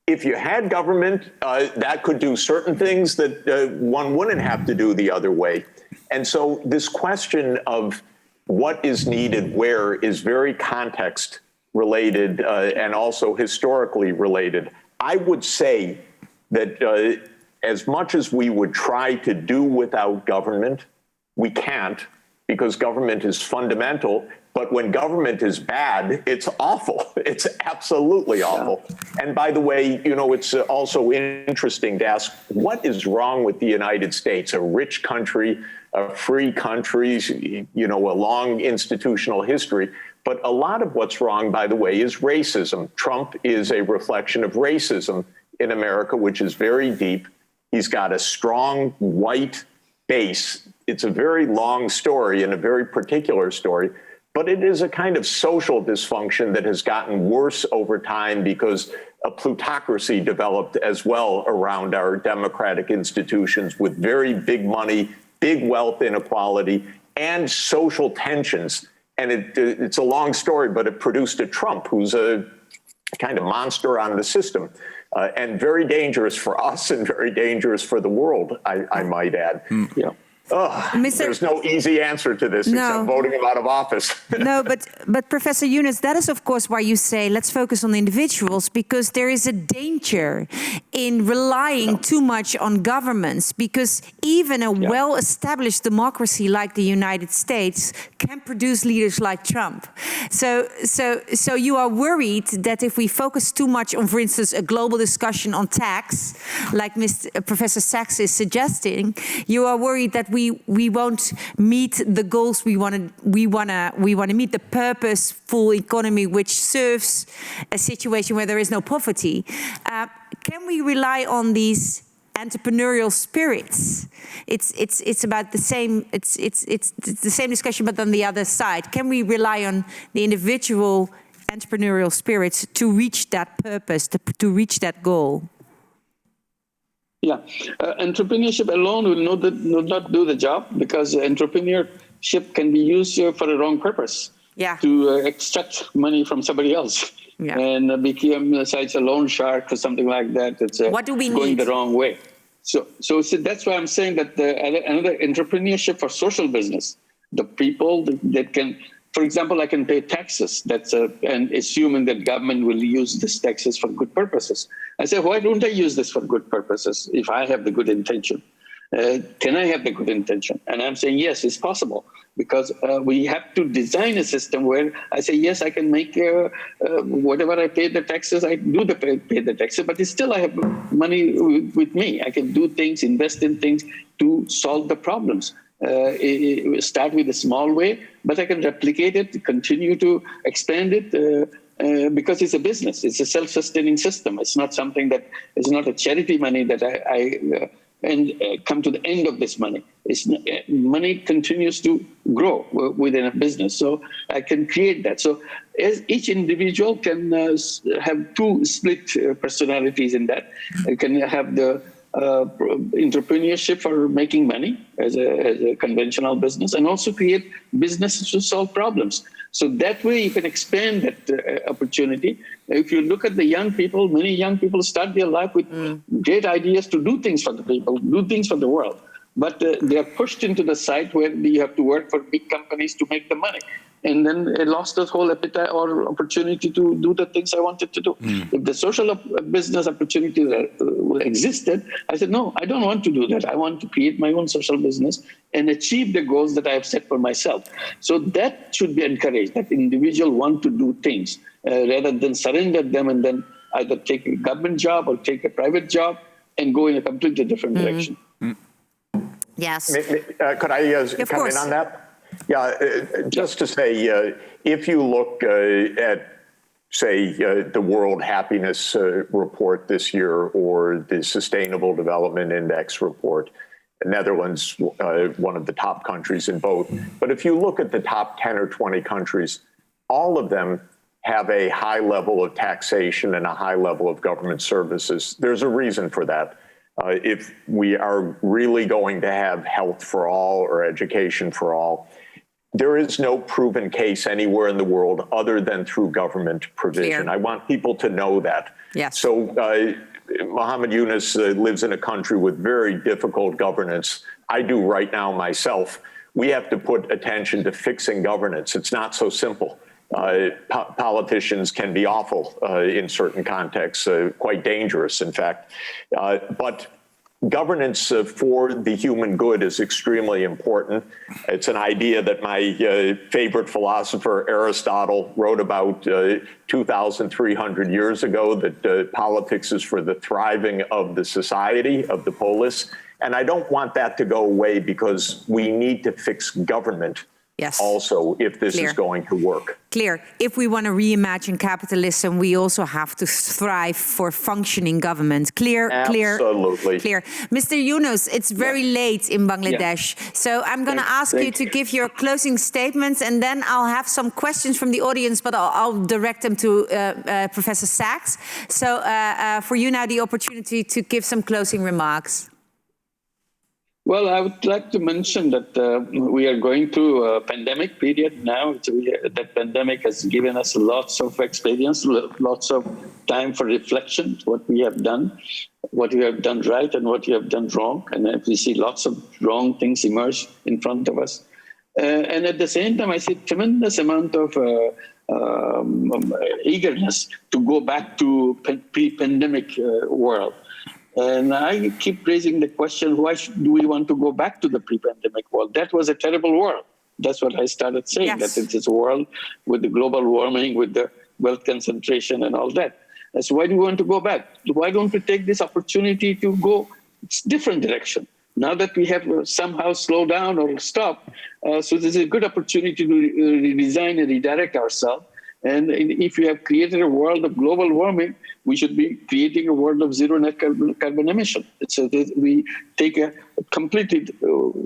If you had government, that could do certain things that one wouldn't have to do the other way. And so this question of what is needed where is very context related and also historically related. I would say that as much as we would try to do without government, we can't, because government is fundamental. But when government is bad, it's awful. It's absolutely awful. And by the way, you know, it's also interesting to ask, what is wrong with the United States, a rich country, a free country, you know, a long institutional history? But a lot of what's wrong, by the way, is racism. Trump is a reflection of racism in America, which is very deep. He's got a strong white base. It's a very long story and a very particular story, but it is a kind of social dysfunction that has gotten worse over time because a plutocracy developed as well around our democratic institutions with very big money, big wealth inequality, and social tensions. And it's a long story, but it produced a Trump who's a kind of monster on the system. And very dangerous for us and very dangerous for the world, I might add. Yeah. There's no easy answer to this except voting him out of office. No, but Professor Yunus, that is of course why you say let's focus on individuals, because there is a danger in relying too much on governments, because even a well-established democracy like the United States can produce leaders like Trump. So you are worried that if we focus too much on, for instance, a global discussion on tax, like Professor Sachs is suggesting, you are worried that we won't meet the goals we want to meet, the purposeful economy which serves a situation where there is no poverty. Can we rely on these entrepreneurial spirits? It's about the same. It's the same discussion, but on the other side, can we rely on the individual entrepreneurial spirits to reach that purpose, to reach that goal? Yeah, entrepreneurship alone will not do the job, because entrepreneurship can be used for the wrong purpose. To extract money from somebody else and become such a loan shark or something like that. It's going the wrong way. So that's why I'm saying that another entrepreneurship for social business, the people that can. For example, I can pay taxes. And assuming that government will use these taxes for good purposes. I say, why don't I use this for good purposes if I have the good intention? Can I have the good intention? And I'm saying, yes, it's possible, because we have to design a system where I say, yes, I can make whatever I pay the taxes, I do pay the taxes, but still I have money with me. I can do things, invest in things to solve the problems. Start with a small way, but I can replicate it, continue to expand it, because it's a business. It's a self-sustaining system. It's not something that is not a charity money that I come to the end of this money. Money continues to grow within a business, so I can create that. So as each individual can have two split personalities in that. I can have the entrepreneurship for making money as a conventional business, and also create businesses to solve problems. So that way you can expand that opportunity. If you look at the young people, many young people start their life with great ideas to do things for the people, do things for the world. But they are pushed into the side where you have to work for big companies to make the money. And then I lost the whole appetite or opportunity to do the things I wanted to do. If the social business opportunity existed, I said, no, I don't want to do that. I want to create my own social business and achieve the goals that I have set for myself. So that should be encouraged, that individual want to do things rather than surrender them and then either take a government job or take a private job and go in a completely different direction. Yes. Could I come in on that? Yeah, just to say, if you look at, say, the World Happiness Report this year or the Sustainable Development Index report, the Netherlands, one of the top countries in both. But if you look at the top 10 or 20 countries, all of them have a high level of taxation and a high level of government services. There's a reason for that. If we are really going to have health for all or education for all, there is no proven case anywhere in the world other than through government provision. Clear. I want people to know that. Yes. So Muhammad Yunus lives in a country with very difficult governance. I do right now myself. We have to put attention to fixing governance. It's not so simple. Politicians can be awful in certain contexts, quite dangerous, in fact. But governance for the human good is extremely important. It's an idea that my favorite philosopher, Aristotle, wrote about 2,300 years ago, that politics is for the thriving of the society, of the polis. And I don't want that to go away because we need to fix government. Yes. Also, if this is going to work. Clear. If we want to reimagine capitalism, we also have to strive for functioning government. Clear, Absolutely. clear. Mr. Yunus, it's very late in Bangladesh. So I'm going to ask you to give your closing statements, and then I'll have some questions from the audience, but I'll direct them to Professor Sachs. So for you now, the opportunity to give some closing remarks. Well, I would like to mention that we are going through a pandemic period now. That pandemic has given us lots of experience, lots of time for reflection, what we have done right and what we have done wrong. And we see lots of wrong things emerge in front of us. And at the same time, I see tremendous amount of eagerness to go back to pre-pandemic world. And I keep raising the question, why do we want to go back to the pre-pandemic world? That was a terrible world. That's what I started saying, that it's a world with the global warming, with the wealth concentration and all that. So why do we want to go back? Why don't we take this opportunity to go a different direction? Now that we have somehow slowed down or stopped, so this is a good opportunity to redesign and redirect ourselves. And if we have created a world of global warming, we should be creating a world of zero net carbon emission. So we take a completely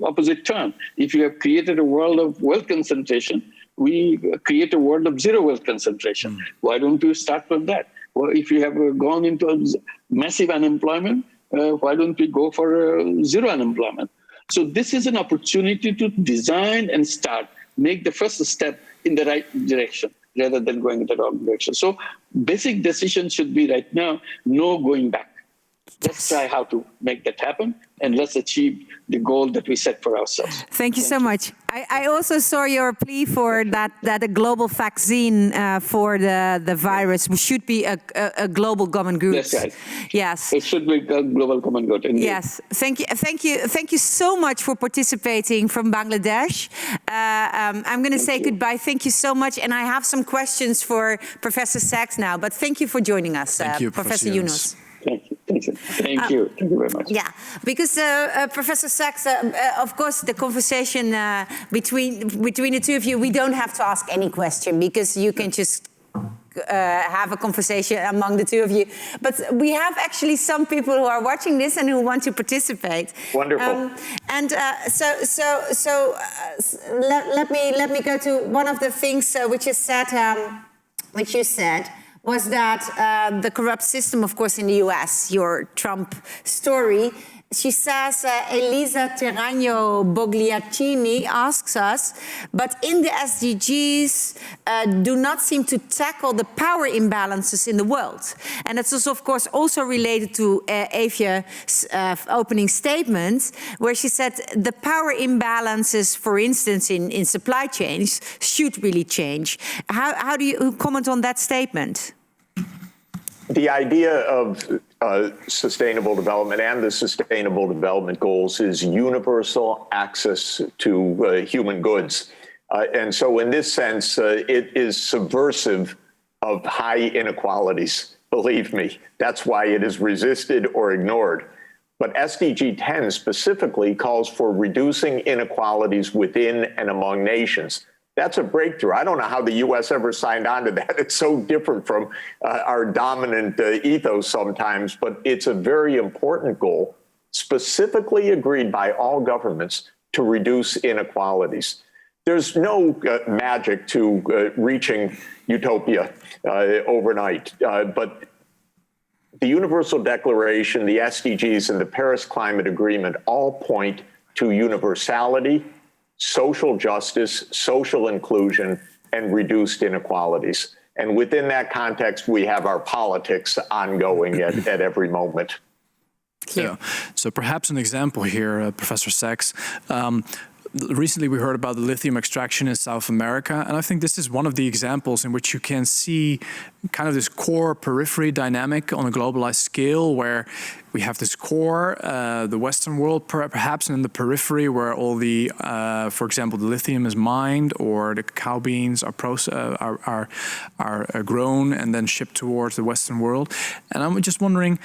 opposite turn. If you have created a world of wealth concentration, we create a world of zero wealth concentration. Why don't you start from that? Well, if you have gone into massive unemployment, why don't we go for zero unemployment? So this is an opportunity to design and start, make the first step in the right direction, rather than going in the wrong direction. So basic decision should be right now, no going back. Let's try how to make that happen, and let's achieve the goal that we set for ourselves. Thank you so much. I also saw your plea for that a global vaccine for the virus should be a global common good. That's right. Yes. It should be a global common good. Indeed. Yes. Thank you so much for participating from Bangladesh. I'm going to say goodbye. Thank you so much. And I have some questions for Professor Sachs now, but thank you for joining us, Thank you, Professor Yunus. Thank you. Thank you very much. Yeah, because Professor Sachs, of course, the conversation between the two of you, we don't have to ask any question because you can just have a conversation among the two of you. But we have actually some people who are watching this and who want to participate. Wonderful. Let me go to one of the things which you said. was that the corrupt system, of course, in the US, your Trump story. She says, Elisa Terragno Bogliacini asks us, but in the SDGs do not seem to tackle the power imbalances in the world. And that's also, of course, also related to Eefje's opening statement, where she said the power imbalances, for instance, in supply chains should really change. How do you comment on that statement? The idea of sustainable development and the sustainable development goals is universal access to human goods. And so in this sense, it is subversive of high inequalities, believe me. That's why it is resisted or ignored. But SDG 10 specifically calls for reducing inequalities within and among nations. That's a breakthrough. I don't know how the U.S. ever signed on to that. It's so different from our dominant ethos sometimes, but it's a very important goal, specifically agreed by all governments to reduce inequalities. There's no magic to reaching utopia overnight, but the Universal Declaration, the SDGs, and the Paris Climate Agreement all point to universality, social justice, social inclusion, and reduced inequalities. And within that context, we have our politics ongoing at every moment. Yeah. So perhaps an example here, Professor Sachs. Recently, we heard about the lithium extraction in South America, and I think this is one of the examples in which you can see kind of this core-periphery dynamic on a globalized scale, where we have this core, the Western world perhaps, and in the periphery where all the, for example, the lithium is mined or the cacao beans are grown and then shipped towards the Western world. And I'm just wondering,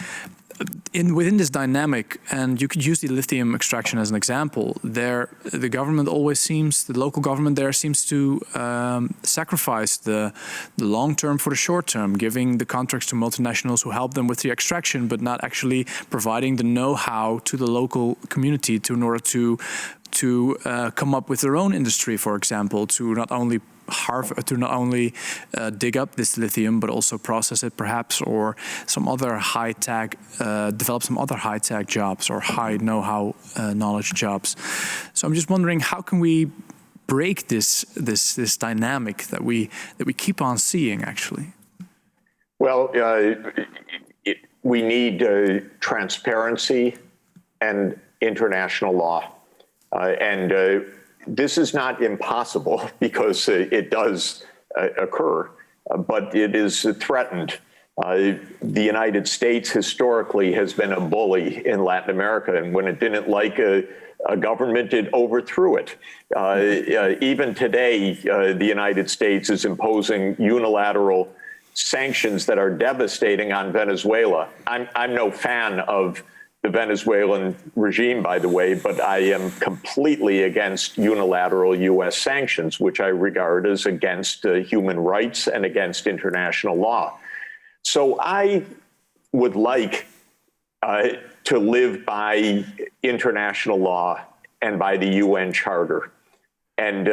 within this dynamic, and you could use the lithium extraction as an example, the government always seems, the local government there seems to sacrifice the long term for the short term, giving the contracts to multinationals who help them with the extraction, but not actually providing the know-how to the local community in order to come up with their own industry, for example, to not only dig up this lithium, but also process it perhaps, or some other high-tech, develop some other high-tech jobs or high know-how knowledge jobs. So I'm just wondering, how can we break this dynamic that we keep on seeing, actually? Well, we need transparency and international law. This is not impossible because it does occur, but it is threatened. The United States historically has been a bully in Latin America, and when it didn't like a government, it overthrew it. Even today, the United States is imposing unilateral sanctions that are devastating on Venezuela. I'm no fan of the Venezuelan regime, by the way, but I am completely against unilateral U.S. sanctions, which I regard as against human rights and against international law. So I would like to live by international law and by the UN Charter. And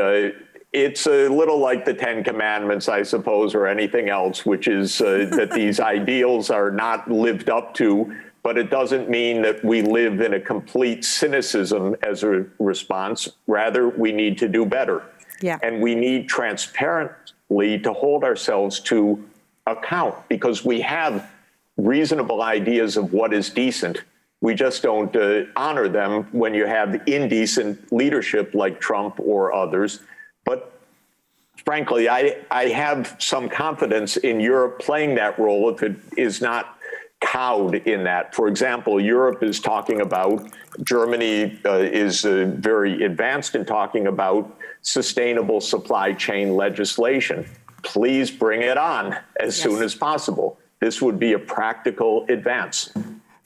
it's a little like the Ten Commandments, I suppose, or anything else, which is that these ideals are not lived up to. But it doesn't mean that we live in a complete cynicism as a response. Rather, we need to do better. Yeah. And we need transparently to hold ourselves to account, because we have reasonable ideas of what is decent. We just don't honor them when you have indecent leadership like Trump or others. But frankly, I have some confidence in Europe playing that role if it is not cowed in that. For example, Europe is talking about, Germany is very advanced in talking about sustainable supply chain legislation. Please bring it on as soon as possible. This would be a practical advance.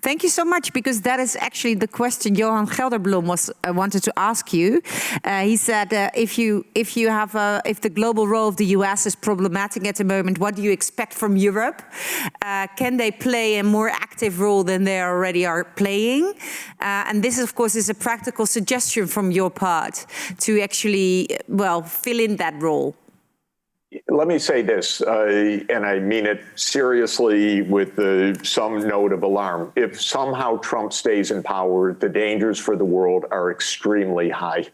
Thank you so much, because that is actually the question Johan Gelderblom wanted to ask you. He said, if the global role of the US is problematic at the moment, what do you expect from Europe? Can they play a more active role than they already are playing? And this, of course, is a practical suggestion from your part to actually, well, fill in that role. let me say this, and I mean it seriously with some note of alarm. If somehow Trump stays in power, the dangers for the world are extremely high.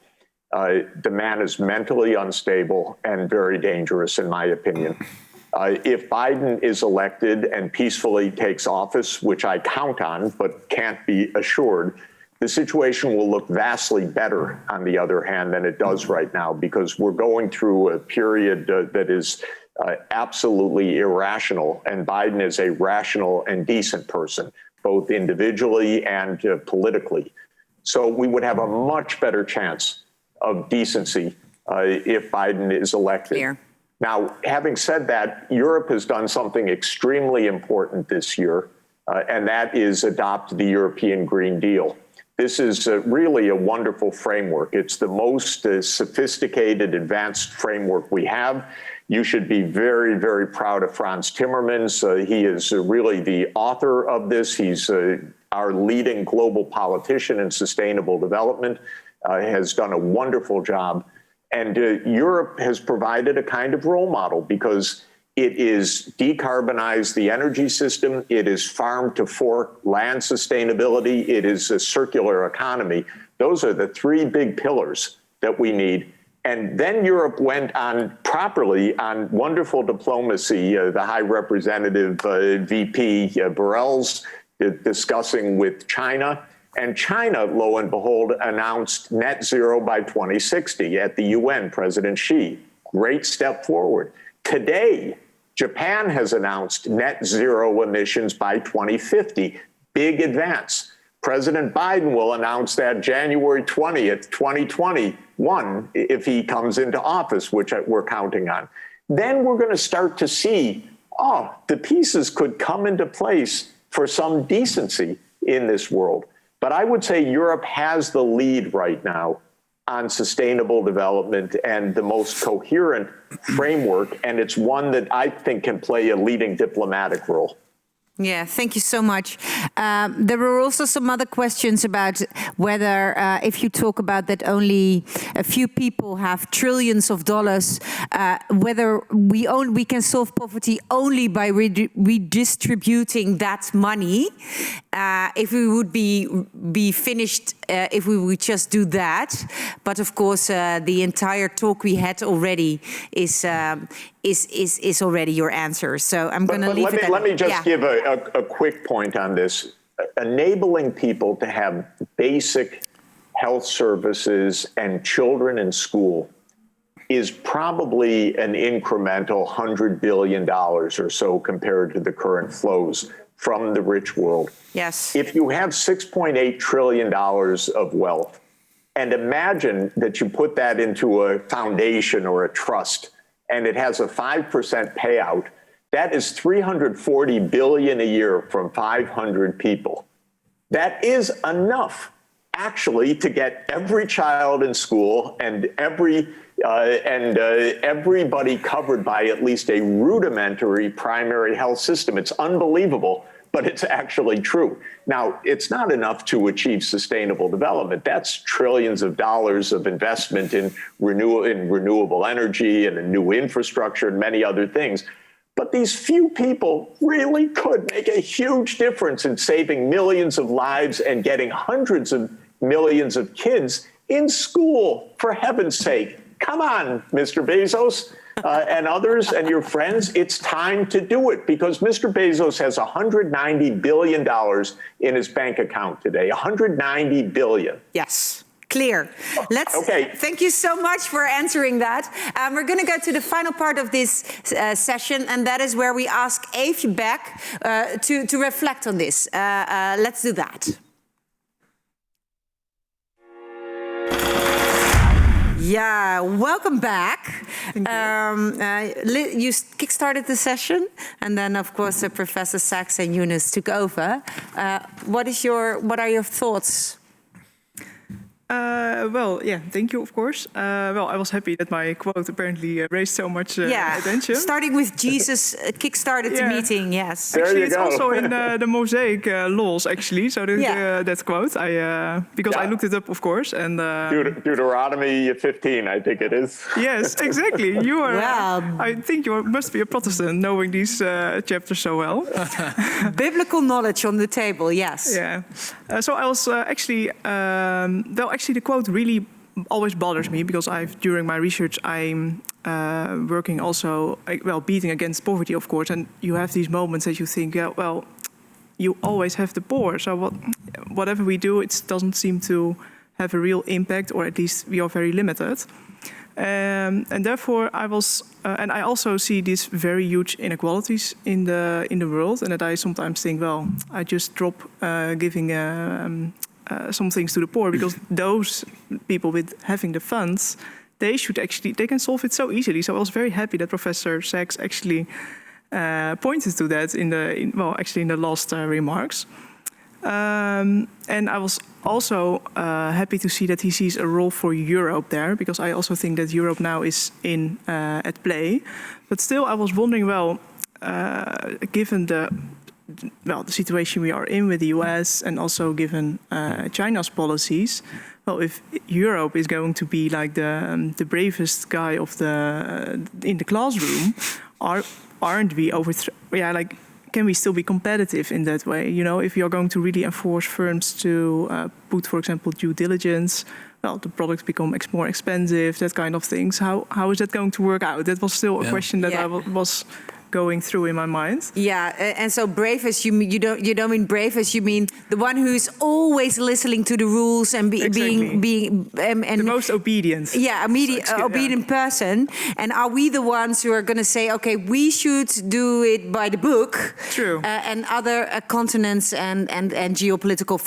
The man is mentally unstable and very dangerous, in my opinion. If Biden is elected and peacefully takes office, which I count on but can't be assured, the situation will look vastly better, on the other hand, than it does right now, because we're going through a period that is absolutely irrational, and Biden is a rational and decent person, both individually and politically. So we would have a much better chance of decency if Biden is elected. Clear. Now, having said that, Europe has done something extremely important this year, and that is adopt the European Green Deal. This is really a wonderful framework. It's the most sophisticated, advanced framework we have. You should be very, very proud of Frans Timmermans. He is really the author of this. He's our leading global politician in sustainable development, has done a wonderful job. And Europe has provided a kind of role model because it is decarbonized the energy system, it is farm to fork land sustainability, it is a circular economy. Those are the three big pillars that we need. And then Europe went on properly on wonderful diplomacy. The High Representative VP Borrell's discussing with China. And China, lo and behold, announced net zero by 2060 at the UN, President Xi. Great step forward. Today, Japan has announced net zero emissions by 2050. Big advance. President Biden will announce that January 20th, 2021, if he comes into office, which we're counting on. Then we're going to start to see, the pieces could come into place for some decency in this world. But I would say Europe has the lead right now on sustainable development and the most coherent framework, and it's one that I think can play a leading diplomatic role. Yeah, thank you so much. There were also some other questions about whether, if you talk about that only a few people have trillions of dollars, whether we can solve poverty only by redistributing that money. If we would be finished if we would just do that, but of course the entire talk we had already is already your answer. So I'm going to leave it. Let me just give a quick point on this. Enabling people to have basic health services and children in school is probably an incremental $100 billion or so compared to the current flows from the rich world. Yes. If you have $6.8 trillion of wealth, and imagine that you put that into a foundation or a trust, and it has a 5% payout, that is $340 billion a year from 500 people. That is enough, actually, to get every child in school and everybody covered by at least a rudimentary primary health system. It's unbelievable, but it's actually true. Now, it's not enough to achieve sustainable development. That's trillions of dollars of investment in renewable energy and in new infrastructure and many other things. But these few people really could make a huge difference in saving millions of lives and getting hundreds of millions of kids in school, for heaven's sake. Come on, Mr. Bezos and others and your friends, it's time to do it, because Mr. Bezos has $190 billion in his bank account today, $190 billion. Yes. Clear. Thank you so much for answering that. We're going to go to the final part of this session, and that is where we ask Eve back to reflect on this. Let's do that. Yeah, welcome back. You kick-started the session, and then, of course, Professor Sachs and Yunus took over. What are your thoughts? Thank you, of course. I was happy that my quote apparently raised so much attention. Starting with Jesus kickstarted the meeting, yes. Actually, it's also in the Mosaic laws, actually. So that quote, I looked it up, of course. And Deuteronomy 15, I think it is. Yes, exactly. You are. I think you must be a Protestant, knowing these chapters so well. Biblical knowledge on the table, yes. Yeah. So I was actually, the quote really always bothers me because during my research, I'm working also, beating against poverty, of course. And you have these moments that you think, you always have the poor. So whatever we do, it doesn't seem to have a real impact, or at least we are very limited. And therefore, I also see these very huge inequalities in the world, and that I sometimes think, I just drop giving some things to the poor, because those people with having the funds, they can solve it so easily. So I was very happy that Professor Sachs actually pointed to that in the last remarks. And I was also happy to see that he sees a role for Europe there, because I also think that Europe now is at play. But still, I was wondering, given the situation we are in with the US, and also given China's policies, if Europe is going to be like the bravest guy in the classroom, aren't we can we still be competitive in that way? If you're going to really enforce firms to put, for example, due diligence, the products become more expensive, that kind of things. How is that going to work out? That was still a question that I was going through in my mind. Yeah, and so bravest, you don't mean bravest, you mean the one who's always listening to the rules and being the most obedient. Yeah, obedient person. And are we the ones who are going to say, okay, we should do it by the book? True. And other continents and geopolitical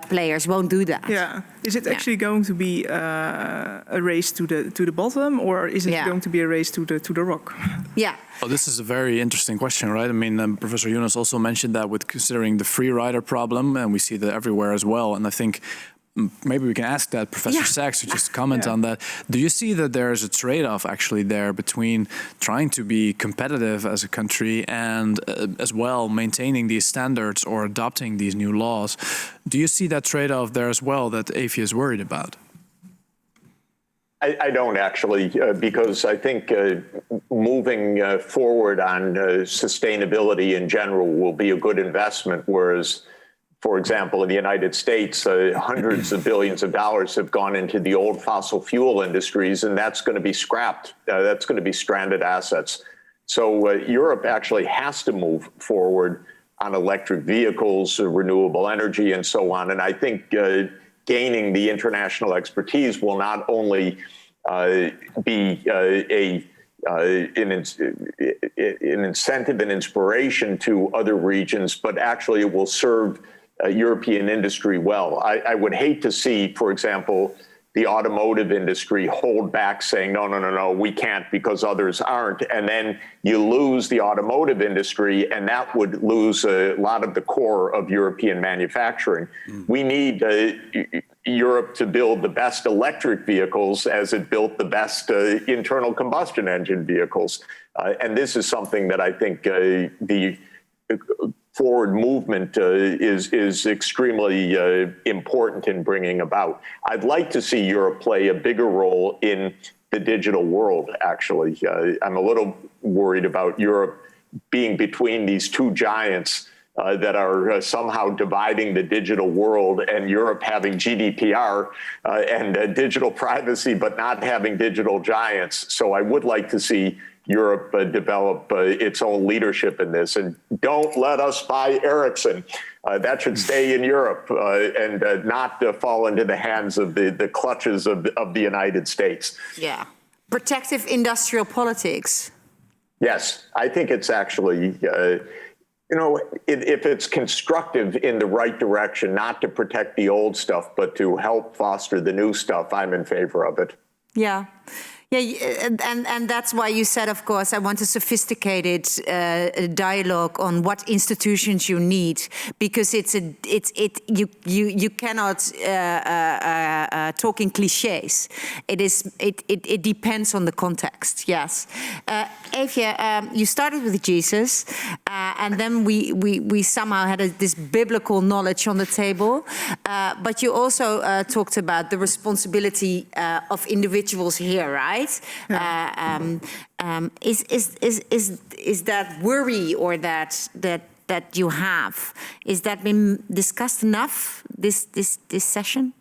players won't do that. Yeah. Is it actually going to be a race to the bottom, or is it going to be a race to the rock? Yeah. Oh, this is a very interesting question, right? I mean, Professor Yunus also mentioned that with considering the free rider problem, and we see that everywhere as well. And I think maybe we can ask that Professor Sachs to just comment on that. Do you see that there is a trade-off actually there between trying to be competitive as a country and as well maintaining these standards or adopting these new laws? Do you see that trade-off there as well that AFI is worried about? I don't actually, because I think moving forward on sustainability in general will be a good investment, whereas, for example, in the United States, hundreds of billions of dollars have gone into the old fossil fuel industries, and that's going to be scrapped. That's going to be stranded assets. So Europe actually has to move forward on electric vehicles, renewable energy, and so on. And I think gaining the international expertise will not only be an incentive and inspiration to other regions, but actually it will serve European industry well. I would hate to see, for example, the automotive industry hold back saying, no, we can't because others aren't. And then you lose the automotive industry, and that would lose a lot of the core of European manufacturing. We need Europe to build the best electric vehicles as it built the best internal combustion engine vehicles. And this is something that I think the forward movement is extremely important in bringing about. I'd like to see Europe play a bigger role in the digital world, actually. I'm a little worried about Europe being between these two giants that are somehow dividing the digital world, and Europe having GDPR and digital privacy, but not having digital giants. So I would like to see Europe develop its own leadership in this. And don't let us buy Ericsson. That should stay in Europe and not fall into the hands of the clutches of the United States. Yeah. Protective industrial politics. Yes, I think it's actually, if it's constructive in the right direction, not to protect the old stuff, but to help foster the new stuff, I'm in favor of it. Yeah. and that's why you said, of course, I want a sophisticated dialogue on what institutions you need, because you cannot talk in cliches. It depends on the context. Yes, Eefje, you started with Jesus, and then we somehow had this biblical knowledge on the table, but you also talked about the responsibility of individuals here, right? Yeah. Is that worry or that you have, is that been discussed enough this session?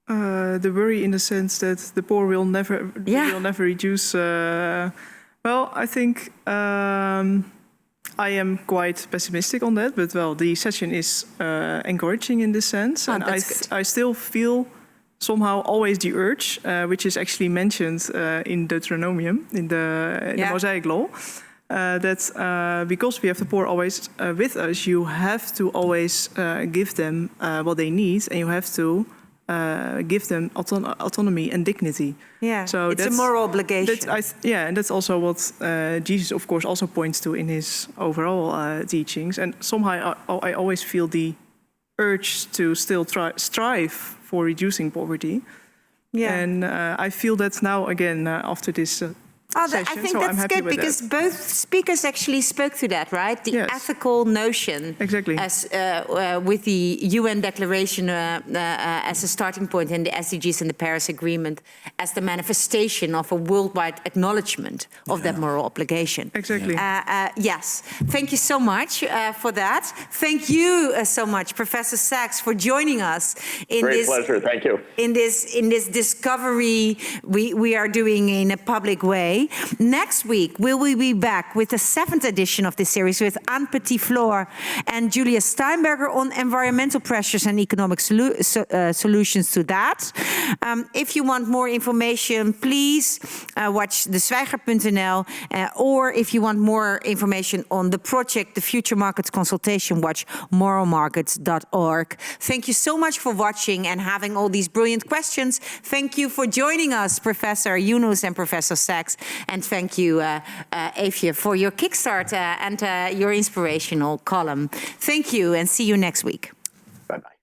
The worry in the sense that the poor will never reduce. Well, I think I am quite pessimistic on that, but well, the session is encouraging in this sense, and I still feel somehow always the urge, which is actually mentioned in Deuteronomium, in the Mosaic law, that because we have the poor always with us, you have to always give them what they need, and you have to give them autonomy and dignity. Yeah, so it's a moral obligation. And that's also what Jesus, of course, also points to in his overall teachings. And somehow I always feel the urge to still strive for reducing poverty. Yeah. And I feel that now again after this session. I think that's good because both speakers actually spoke to that, right? The ethical notion, exactly, as with the UN Declaration as a starting point, and the SDGs and the Paris Agreement as the manifestation of a worldwide acknowledgement of that moral obligation. Exactly. Yes. Thank you so much for that. Thank you so much, Professor Sachs, for joining us in Great pleasure. Thank you. In this discovery we are doing in a public way. Next week, we will be back with the 7th edition of this series with Anne Petit-Floor and Julia Steinberger on environmental pressures and economic solutions to that. If you want more information, please watch thezwijger.nl, or if you want more information on the project, the Future Markets Consultation, watch moralmarkets.org. Thank you so much for watching and having all these brilliant questions. Thank you for joining us, Professor Yunus and Professor Sachs. And thank you, Eefje, for your kickstart and your inspirational column. Thank you, and see you next week. Bye-bye.